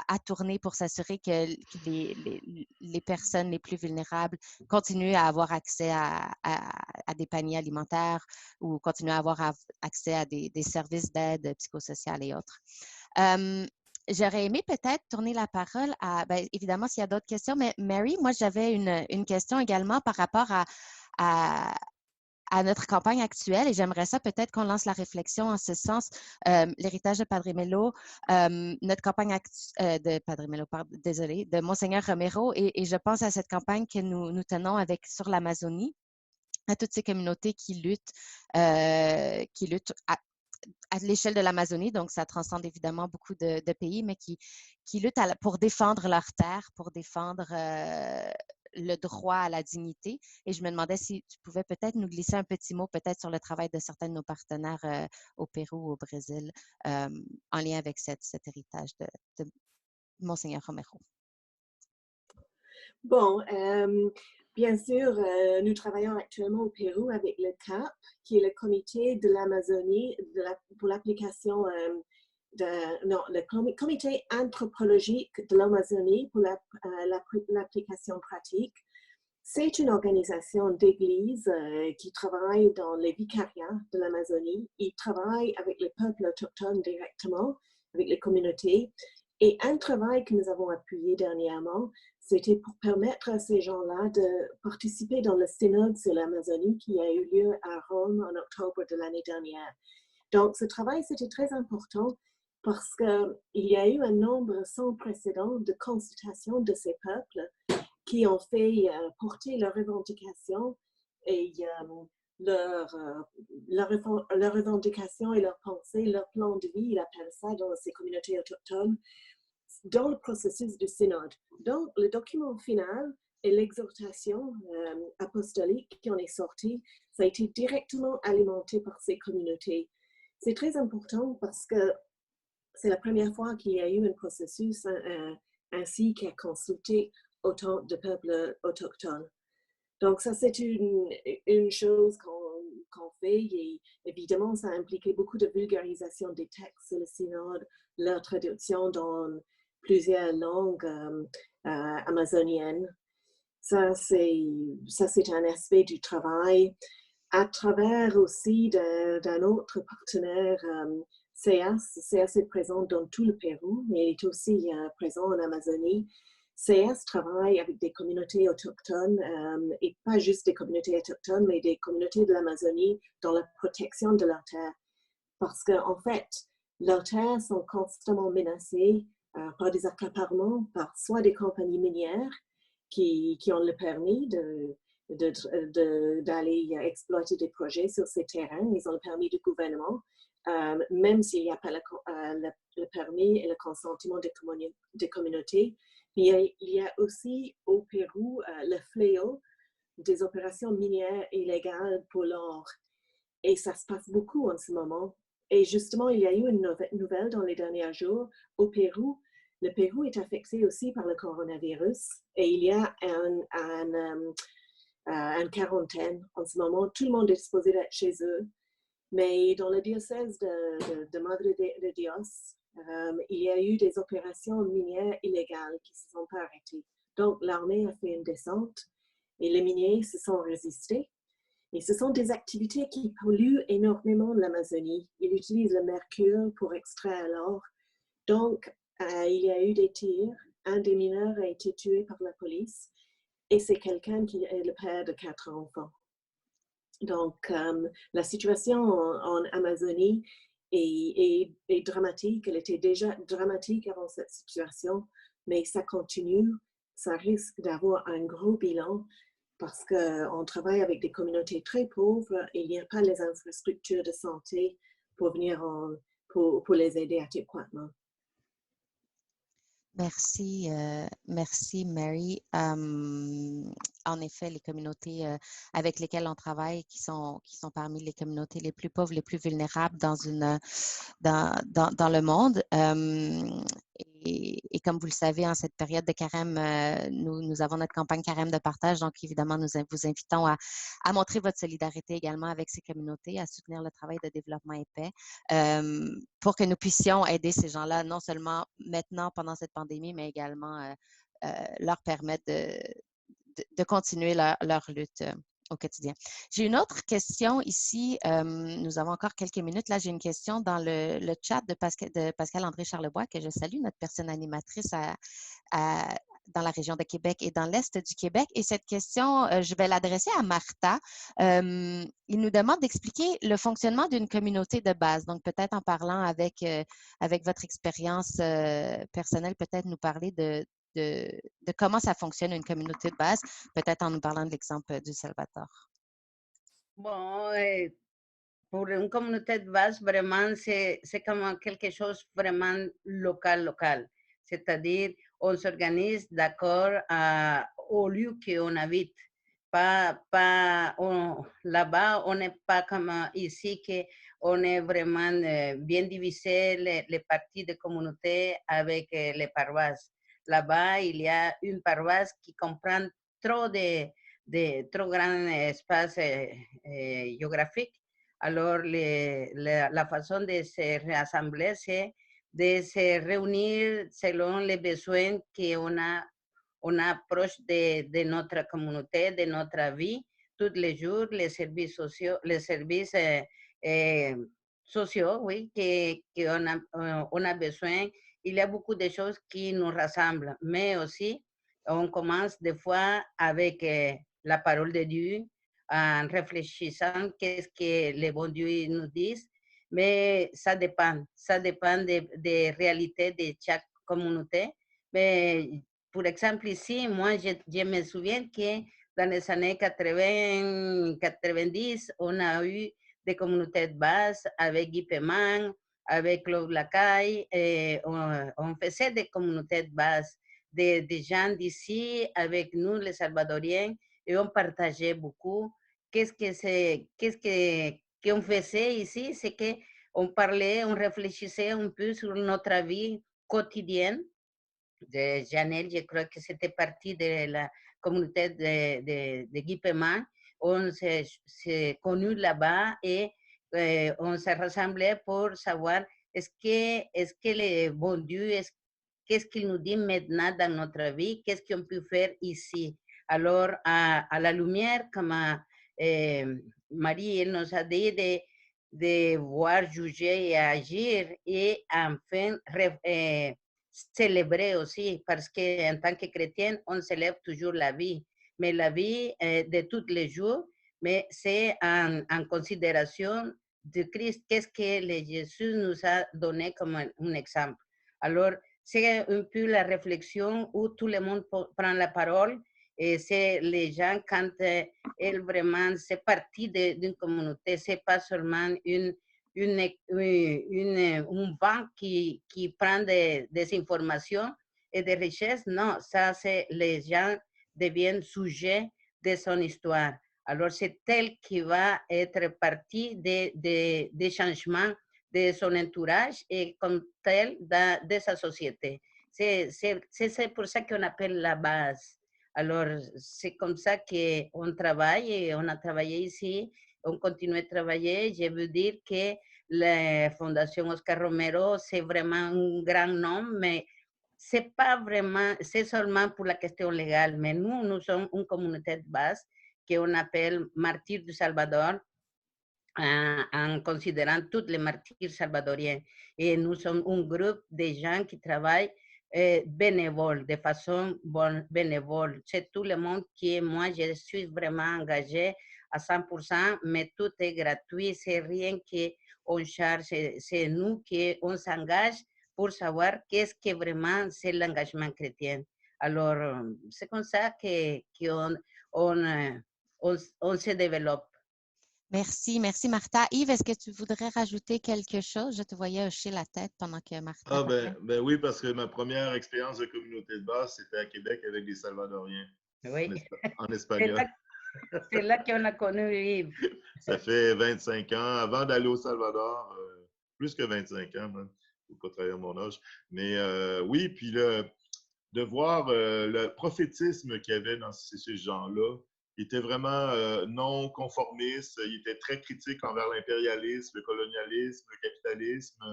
à tourner pour s'assurer que les personnes les plus vulnérables continuent à avoir accès à des paniers alimentaires ou continuent à avoir accès à des services d'aide psychosociale et autres. J'aurais aimé peut-être tourner la parole à, bien, évidemment, s'il y a d'autres questions, mais Mary, moi, j'avais une question également par rapport à notre campagne actuelle et j'aimerais ça peut-être qu'on lance la réflexion en ce sens. L'héritage de Padre Melo, notre campagne de Padre Melo, désolé, de Monseigneur Romero et je pense à cette campagne que nous tenons sur l'Amazonie, à toutes ces communautés qui luttent à l'échelle de l'Amazonie, donc ça transcende évidemment beaucoup de pays, mais qui luttent pour défendre leurs terres, pour défendre le droit à la dignité. Et je me demandais si tu pouvais peut-être nous glisser un petit mot peut-être sur le travail de certains de nos partenaires au Pérou ou au Brésil en lien avec cet héritage de Monseigneur Romero. Bon, bien sûr, nous travaillons actuellement au Pérou avec le CAP, qui est le comité de l'Amazonie pour l'application le comité anthropologique de l'Amazonie pour l'application pratique. C'est une organisation d'église qui travaille dans les vicariats de l'Amazonie. Ils travaillent avec les peuples autochtones directement, avec les communautés. Et un travail que nous avons appuyé dernièrement, c'était pour permettre à ces gens-là de participer dans le synode sur l'Amazonie qui a eu lieu à Rome en octobre de l'année dernière. Donc, ce travail, c'était très important parce qu'il y a eu un nombre sans précédent de consultations de ces peuples qui ont fait porter leurs revendications et leurs revendications et leurs pensées, leur plan de vie, ils appellent ça dans ces communautés autochtones, dans le processus du synode. Donc, le document final et l'exhortation apostolique qui en est sortie, ça a été directement alimenté par ces communautés. C'est très important parce que c'est la première fois qu'il y a eu un processus ainsi qui a consulté autant de peuples autochtones. Donc ça, c'est une chose qu'on fait et évidemment, ça a impliqué beaucoup de vulgarisation des textes sur le synode, leur traduction dans plusieurs langues amazoniennes. Ça, c'est un aspect du travail. à travers aussi d'un autre partenaire, CEAS. CEAS est présent dans tout le Pérou, mais est aussi présent en Amazonie. CEAS travaille avec des communautés autochtones, et pas juste des communautés autochtones, mais des communautés de l'Amazonie dans la protection de leurs terres. Parce qu'en fait, leurs terres sont constamment menacées par des accaparements, par soit des compagnies minières qui ont le permis d'aller exploiter des projets sur ces terrains. Ils ont le permis du gouvernement, même s'il n'y a pas le permis et le consentement des communautés. Il y a aussi au Pérou le fléau des opérations minières illégales pour l'or. Et ça se passe beaucoup en ce moment. Et justement, il y a eu une nouvelle dans les derniers jours au Pérou. Le Pérou est affecté aussi par le coronavirus et il y a une quarantaine en ce moment. Tout le monde est supposé être chez eux. Mais dans le diocèse de Madre de Dios, il y a eu des opérations minières illégales qui ne se sont pas arrêtées. Donc, l'armée a fait une descente et les miniers se sont résistés. Et ce sont des activités qui polluent énormément l'Amazonie. Ils utilisent le mercure pour extraire l'or. Donc, il y a eu des tirs. Un des mineurs a été tué par la police. Et c'est quelqu'un qui est le père de 4 enfants. Donc, la situation en Amazonie est dramatique. Elle était déjà dramatique avant cette situation, mais ça continue. Ça risque d'avoir un gros bilan parce qu'on travaille avec des communautés très pauvres et il n'y a pas les infrastructures de santé pour venir pour les aider adéquatement. Merci, merci Mary. En effet, les communautés avec lesquelles on travaille, qui sont parmi les communautés les plus pauvres, les plus vulnérables dans le monde. Et comme vous le savez, en cette période de carême, nous avons notre campagne carême de partage. Donc, évidemment, nous vous invitons à montrer votre solidarité également avec ces communautés, à soutenir le travail de développement et paix, pour que nous puissions aider ces gens-là, non seulement maintenant pendant cette pandémie, mais également leur permettre de continuer leur lutte au quotidien. J'ai une autre question ici. Nous avons encore quelques minutes. Là, j'ai une question dans le chat de Pascal-André Charlebois, que je salue, notre personne animatrice dans la région de Québec et dans l'Est du Québec. Et cette question, je vais l'adresser à Martha. Il nous demande d'expliquer le fonctionnement d'une communauté de base. Donc, peut-être en parlant avec votre expérience personnelle, peut-être nous parler de comment ça fonctionne une communauté de base, peut-être en nous parlant de l'exemple du Salvador. Bon, pour une communauté de base, vraiment, c'est comme quelque chose vraiment local. C'est-à-dire, on s'organise d'accord au lieu qu'on habite. Là-bas, on n'est pas comme ici, qu'on est vraiment bien divisé les parties de communauté avec les paroisses. Là-bas, il y a une paroisse qui comprend trop grands espaces géographiques. Alors, la façon de se rassembler, c'est de se réunir selon les besoins qu'on approche de notre communauté, de notre vie. Tous les jours, les services sociaux, oui, qu'on a besoin. Il y a beaucoup de choses qui nous rassemblent, mais aussi, on commence des fois avec la parole de Dieu, en réfléchissant qu'est-ce que les bons dieux nous disent, mais ça dépend des réalités de chaque communauté. Mais pour exemple, ici, moi, je me souviens que dans les années 80, 90, on a eu des communautés de base avec Guy Peman, avec Claude Lacaille, et on faisait des communautés de base, des gens d'ici avec nous, les Salvadoriens, et on partageait beaucoup. Qu'est-ce qu'on faisait ici? C'est qu'on parlait, on réfléchissait un peu sur notre vie quotidienne. Janelle, je crois que c'était partie de la communauté de Guy Peman. On s'est connus là-bas et on se rassemblait pour savoir est-ce que les bons dieux, qu'est-ce qu'ils nous disent maintenant dans notre vie, qu'est-ce qu'on peut faire ici. Alors, à la lumière, comme Marie, elle nous a dit de voir, juger et agir et enfin célébrer aussi, parce qu'en tant que chrétienne, on célèbre toujours la vie, mais la vie de tous les jours, mais c'est en considération de Christ, qu'est-ce que Jésus nous a donné comme un exemple. Alors, c'est un peu la réflexion où tout le monde prend la parole, et c'est les gens quand elle vraiment, c'est partie d'une communauté, c'est pas seulement un banc qui prend des informations et des richesses. Non, ça, c'est les gens deviennent sujets de son histoire. Alors, c'est elle qui va être partie des changements de son entourage et comme tel de sa société. C'est pour ça qu'on appelle la base. Alors, c'est comme ça qu'on travaille et on a travaillé ici, on continue de travailler. Je veux dire que la Fondation Oscar Romero, c'est vraiment un grand nom, mais c'est pas vraiment, c'est seulement pour la question légale. Mais nous sommes une communauté de base qu'on appelle Martyrs du Salvador, en considérant tous les martyrs salvadoriens. Et nous sommes un groupe de gens qui travaillent bénévole, de façon bénévole. C'est tout le monde qui est, moi, je suis vraiment engagée à 100%, mais tout est gratuit, c'est rien qu'on charge, c'est nous qui on s'engage pour savoir qu'est-ce que vraiment c'est l'engagement chrétien. Alors, c'est comme ça qu'on se développe. Merci, merci Martha. Yves, est-ce que tu voudrais rajouter quelque chose? Je te voyais hocher la tête pendant que Martha parlait. Ben oui, parce que ma première expérience de communauté de base, c'était à Québec avec des Salvadoriens. Oui. En espagnol. C'est là qu'on a connu Yves. Ça fait 25 ans. Avant d'aller au Salvador, plus que 25 ans, même. Il ne faut pas trahir mon âge. Mais oui, puis de voir le prophétisme qu'il y avait dans ces gens-là, il était vraiment non conformiste, il était très critique envers l'impérialisme, le colonialisme, le capitalisme,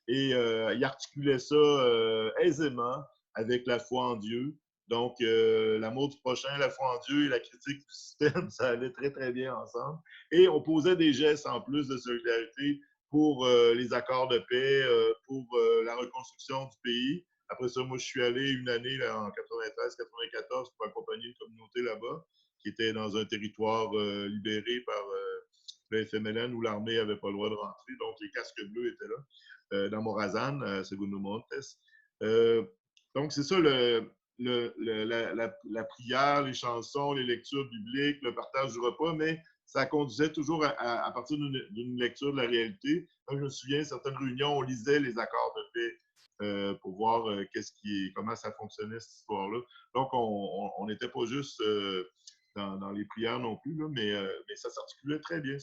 et il articulait ça aisément avec la foi en Dieu. Donc, l'amour du prochain, la foi en Dieu et la critique du système, ça allait très, très bien ensemble. Et on posait des gestes en plus de solidarité pour les accords de paix, pour la reconstruction du pays. Après ça, moi, je suis allé une année là, en 93-94 pour accompagner une communauté là-bas qui était dans un territoire libéré par le FMLN où l'armée n'avait pas le droit de rentrer. Donc, les casques bleus étaient là, dans Morazán, Segundo Montes. Donc, c'est ça, la prière, les chansons, les lectures bibliques, le partage du repas, mais ça conduisait toujours à partir d'une lecture de la réalité. Donc, je me souviens, certaines réunions, on lisait les accords de paix pour voir comment ça fonctionnait, cette histoire-là. Donc, on n'était pas juste dans les prières non plus, là, mais ça s'articulait très bien.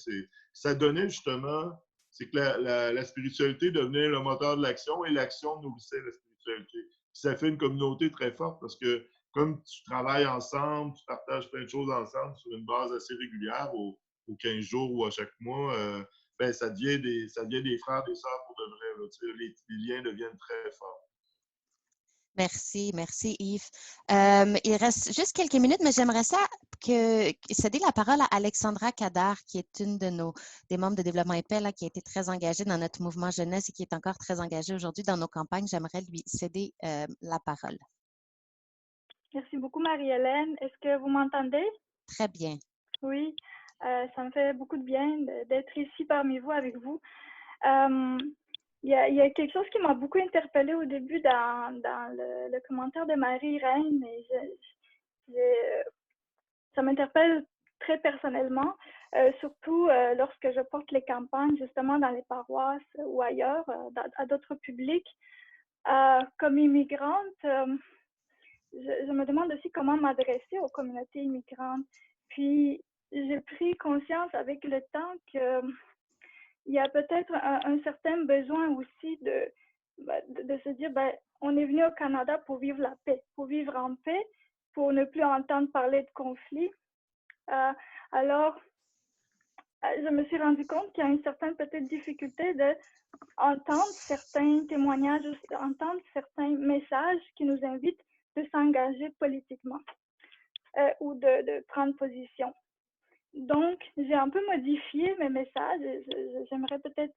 Ça donnait justement, c'est que la spiritualité devenait le moteur de l'action et l'action nourrissait la spiritualité. Puis ça fait une communauté très forte parce que comme tu travailles ensemble, tu partages plein de choses ensemble sur une base assez régulière, aux 15 jours ou à chaque mois, ben, ça devient des frères, des sœurs pour de vrai. Là, les liens deviennent très forts. Merci, merci Yves. Il reste juste quelques minutes, mais j'aimerais céder la parole à Alexandra Kadar, qui est une des membres de Développement et Paix, là, qui a été très engagée dans notre mouvement jeunesse et qui est encore très engagée aujourd'hui dans nos campagnes. J'aimerais lui céder la parole. Merci beaucoup, Marie-Hélène. Est-ce que vous m'entendez? Très bien. Oui, ça me fait beaucoup de bien d'être ici parmi vous, avec vous. Il y a quelque chose qui m'a beaucoup interpellée au début dans le commentaire de Marie-Reine. Ça m'interpelle très personnellement, surtout lorsque je porte les campagnes justement dans les paroisses ou ailleurs, à d'autres publics. Comme immigrante, je me demande aussi comment m'adresser aux communautés immigrantes. Puis, j'ai pris conscience avec le temps qu'il y a peut-être un certain besoin aussi de se dire, on est venu au Canada pour vivre la paix, pour vivre en paix, pour ne plus entendre parler de conflits. Alors, je me suis rendu compte qu'il y a une certaine peut-être difficulté d'entendre certains témoignages, entendre certains messages qui nous invitent de s'engager politiquement ou de prendre position. Donc, j'ai un peu modifié mes messages. J'aimerais peut-être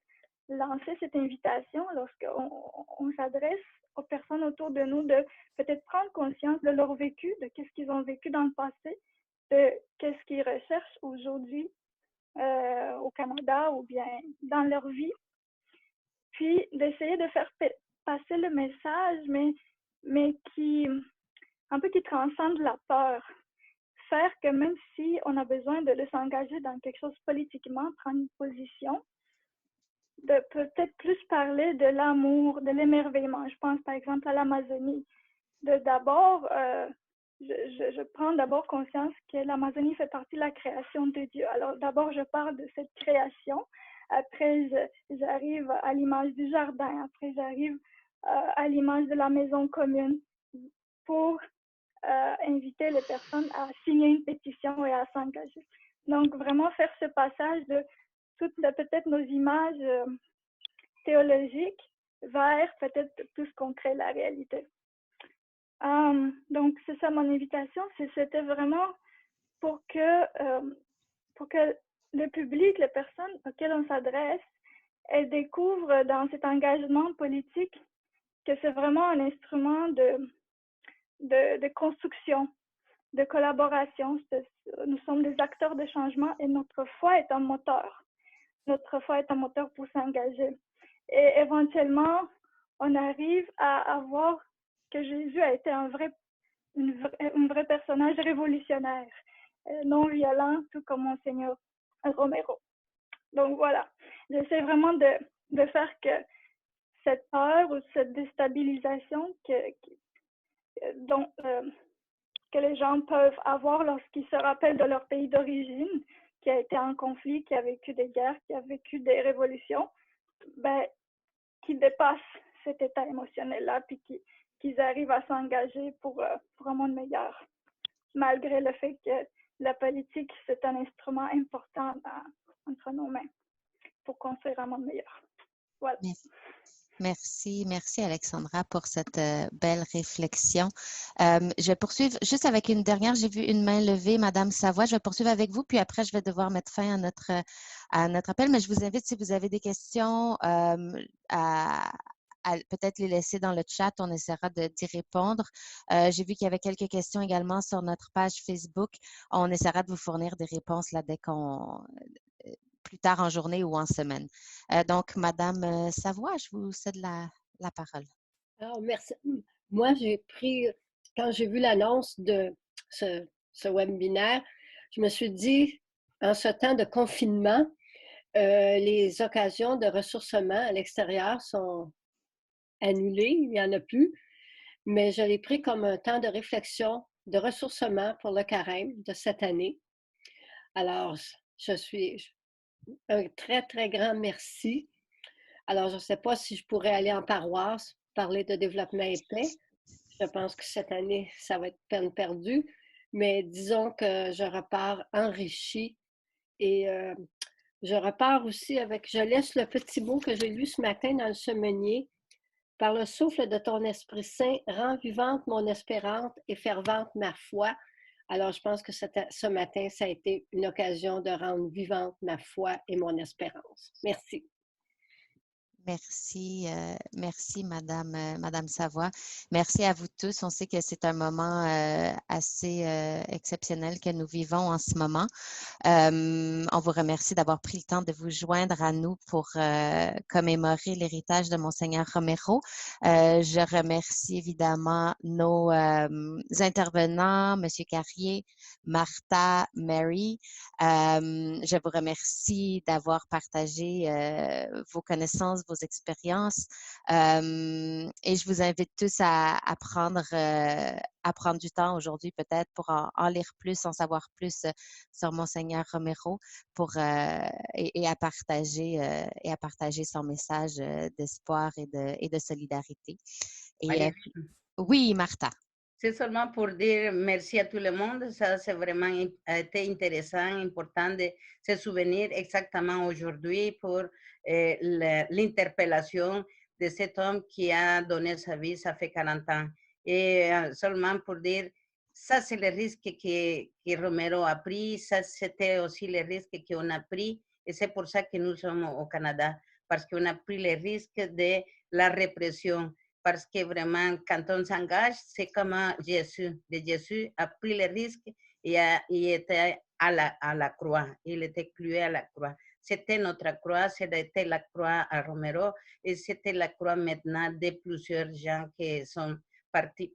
lancer cette invitation lorsqu'on s'adresse aux personnes autour de nous de peut-être prendre conscience de leur vécu, de qu'est-ce qu'ils ont vécu dans le passé, de qu'est-ce qu'ils recherchent aujourd'hui au Canada ou bien dans leur vie, puis d'essayer de faire passer le message, mais qui transcende la peur. Faire que même si on a besoin de s'engager dans quelque chose politiquement, prendre une position, de peut-être plus parler de l'amour, de l'émerveillement. Je pense par exemple à l'Amazonie. D'abord, je prends d'abord conscience que l'Amazonie fait partie de la création de Dieu. Alors d'abord, je parle de cette création. Après, j'arrive à l'image du jardin. Après, j'arrive à l'image de la maison commune pour inviter les personnes à signer une pétition et à s'engager. Donc, vraiment faire ce passage de toutes peut-être nos images théologiques vers peut-être plus concret la réalité. Donc, c'est ça mon invitation. C'était vraiment pour que le public, les personnes auxquelles on s'adresse, elles découvrent dans cet engagement politique que c'est vraiment un instrument de construction, de collaboration. Nous sommes des acteurs de changement et notre foi est un moteur. Notre foi est un moteur pour s'engager. Et éventuellement, on arrive à voir que Jésus a été un vrai personnage révolutionnaire, non violent, tout comme Monseigneur Romero. Donc voilà, j'essaie vraiment de faire que cette peur ou cette déstabilisation que les gens peuvent avoir lorsqu'ils se rappellent de leur pays d'origine, qui a été en conflit, qui a vécu des guerres, qui a vécu des révolutions, qu'ils dépassent cet état émotionnel-là, puis qu'ils arrivent à s'engager pour un monde meilleur, malgré le fait que la politique, c'est un instrument important entre nos mains pour construire un monde meilleur. Voilà. Merci Alexandra pour cette belle réflexion. Je vais poursuivre juste avec une dernière. J'ai vu une main levée, Madame Savoie. Je vais poursuivre avec vous, puis après, je vais devoir mettre fin à notre appel. Mais je vous invite, si vous avez des questions, à peut-être les laisser dans le chat. On essaiera d'y répondre. J'ai vu qu'il y avait quelques questions également sur notre page Facebook. On essaiera de vous fournir des réponses là dès qu'on... plus tard en journée ou en semaine. Donc, Madame Savoie, je vous cède la parole. Alors, merci. Moi, quand j'ai vu l'annonce de ce webinaire, je me suis dit, en ce temps de confinement, les occasions de ressourcement à l'extérieur sont annulées, il n'y en a plus, mais je l'ai pris comme un temps de réflexion, de ressourcement pour le carême de cette année. Alors, un très, très grand merci. Alors, je ne sais pas si je pourrais aller en paroisse, parler de développement et paix. Je pense que cette année, ça va être peine perdue. Mais disons que je repars enrichie et je repars aussi je laisse le petit mot que j'ai lu ce matin dans le Semenier. Par le souffle de ton Esprit Saint, rends vivante mon espérance et fervente ma foi. Alors, je pense que ce matin, ça a été une occasion de rendre vivante ma foi et mon espérance. Merci. Merci Madame Savoie. Merci à vous tous. On sait que c'est un moment assez exceptionnel que nous vivons en ce moment. On vous remercie d'avoir pris le temps de vous joindre à nous pour commémorer l'héritage de Monseigneur Romero. Je remercie évidemment nos intervenants, Monsieur Carrier, Martha, Mary. Je vous remercie d'avoir partagé vos connaissances, vos expériences et je vous invite tous à prendre du temps aujourd'hui peut-être pour en lire plus, en savoir plus sur Monseigneur Romero et à partager son message d'espoir et de solidarité. Oui, Martha. C'est seulement pour dire merci à tout le monde. Ça, c'est vraiment été intéressant, important de se souvenir exactement aujourd'hui pour l'interpellation de cet homme qui a donné sa vie, ça fait 40 ans. Et seulement pour dire, ça, c'est le risque que Romero a pris. Ça, c'était aussi le risque qu'on a pris. Et c'est pour ça que nous sommes au Canada, parce qu'on a pris le risque de la répression. Parce que vraiment, quand on s'engage, c'est comme Jésus. Jésus a pris le risque et il était à la croix. Il était cloué à la croix. C'était notre croix, c'était la croix à Romero et c'était la croix maintenant de plusieurs gens qui sont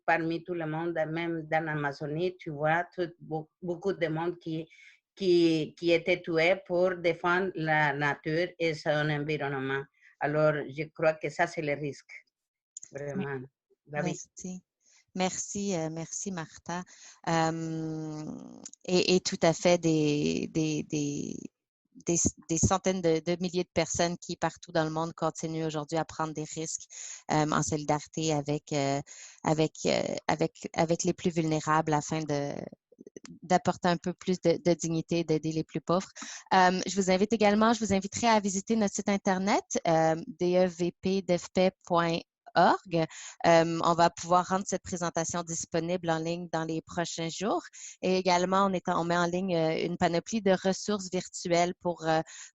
parmi tout le monde, même dans l'Amazonie, tu vois, beaucoup de monde qui était tué pour défendre la nature et son environnement. Alors, je crois que ça, c'est le risque, vraiment. Merci. Merci, merci Martha. Et tout à fait des centaines de milliers de personnes qui, partout dans le monde, continuent aujourd'hui à prendre des risques en solidarité avec les plus vulnérables afin d'apporter un peu plus de dignité, d'aider les plus pauvres. Je vous inviterai à visiter notre site internet, devpdefpe.org. On va pouvoir rendre cette présentation disponible en ligne dans les prochains jours. Et également, on met en ligne une panoplie de ressources virtuelles pour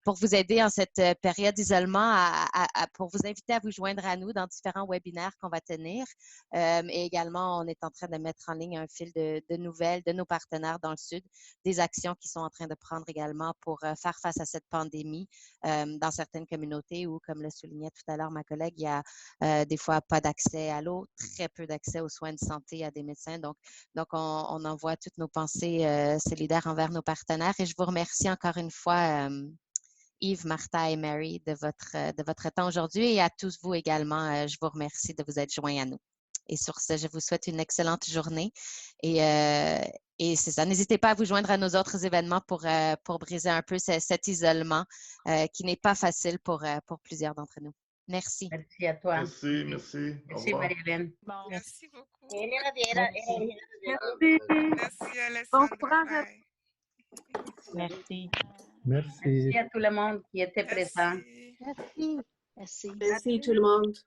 vous aider en cette période d'isolement, pour vous inviter à vous joindre à nous dans différents webinaires qu'on va tenir. Et également, on est en train de mettre en ligne un fil de nouvelles de nos partenaires dans le Sud, des actions qu'ils sont en train de prendre également pour faire face à cette pandémie dans certaines communautés où, comme le soulignait tout à l'heure ma collègue, il y a des fois pas d'accès à l'eau, très peu d'accès aux soins de santé, à des médecins. Donc on envoie toutes nos pensées solidaires envers nos partenaires. Et je vous remercie encore une fois, Yves, Martha et Mary, de votre temps aujourd'hui. Et à tous vous également, je vous remercie de vous être joints à nous. Et sur ce, je vous souhaite une excellente journée. Et c'est ça. N'hésitez pas à vous joindre à nos autres événements pour briser un peu cet isolement qui n'est pas facile pour plusieurs d'entre nous. Merci. Merci à toi. Merci, merci. Merci, Marie-Hélène. Merci beaucoup. Merci. Alessandra. Bon courage. Merci. Merci à tout le monde qui était présent. Merci tout le monde.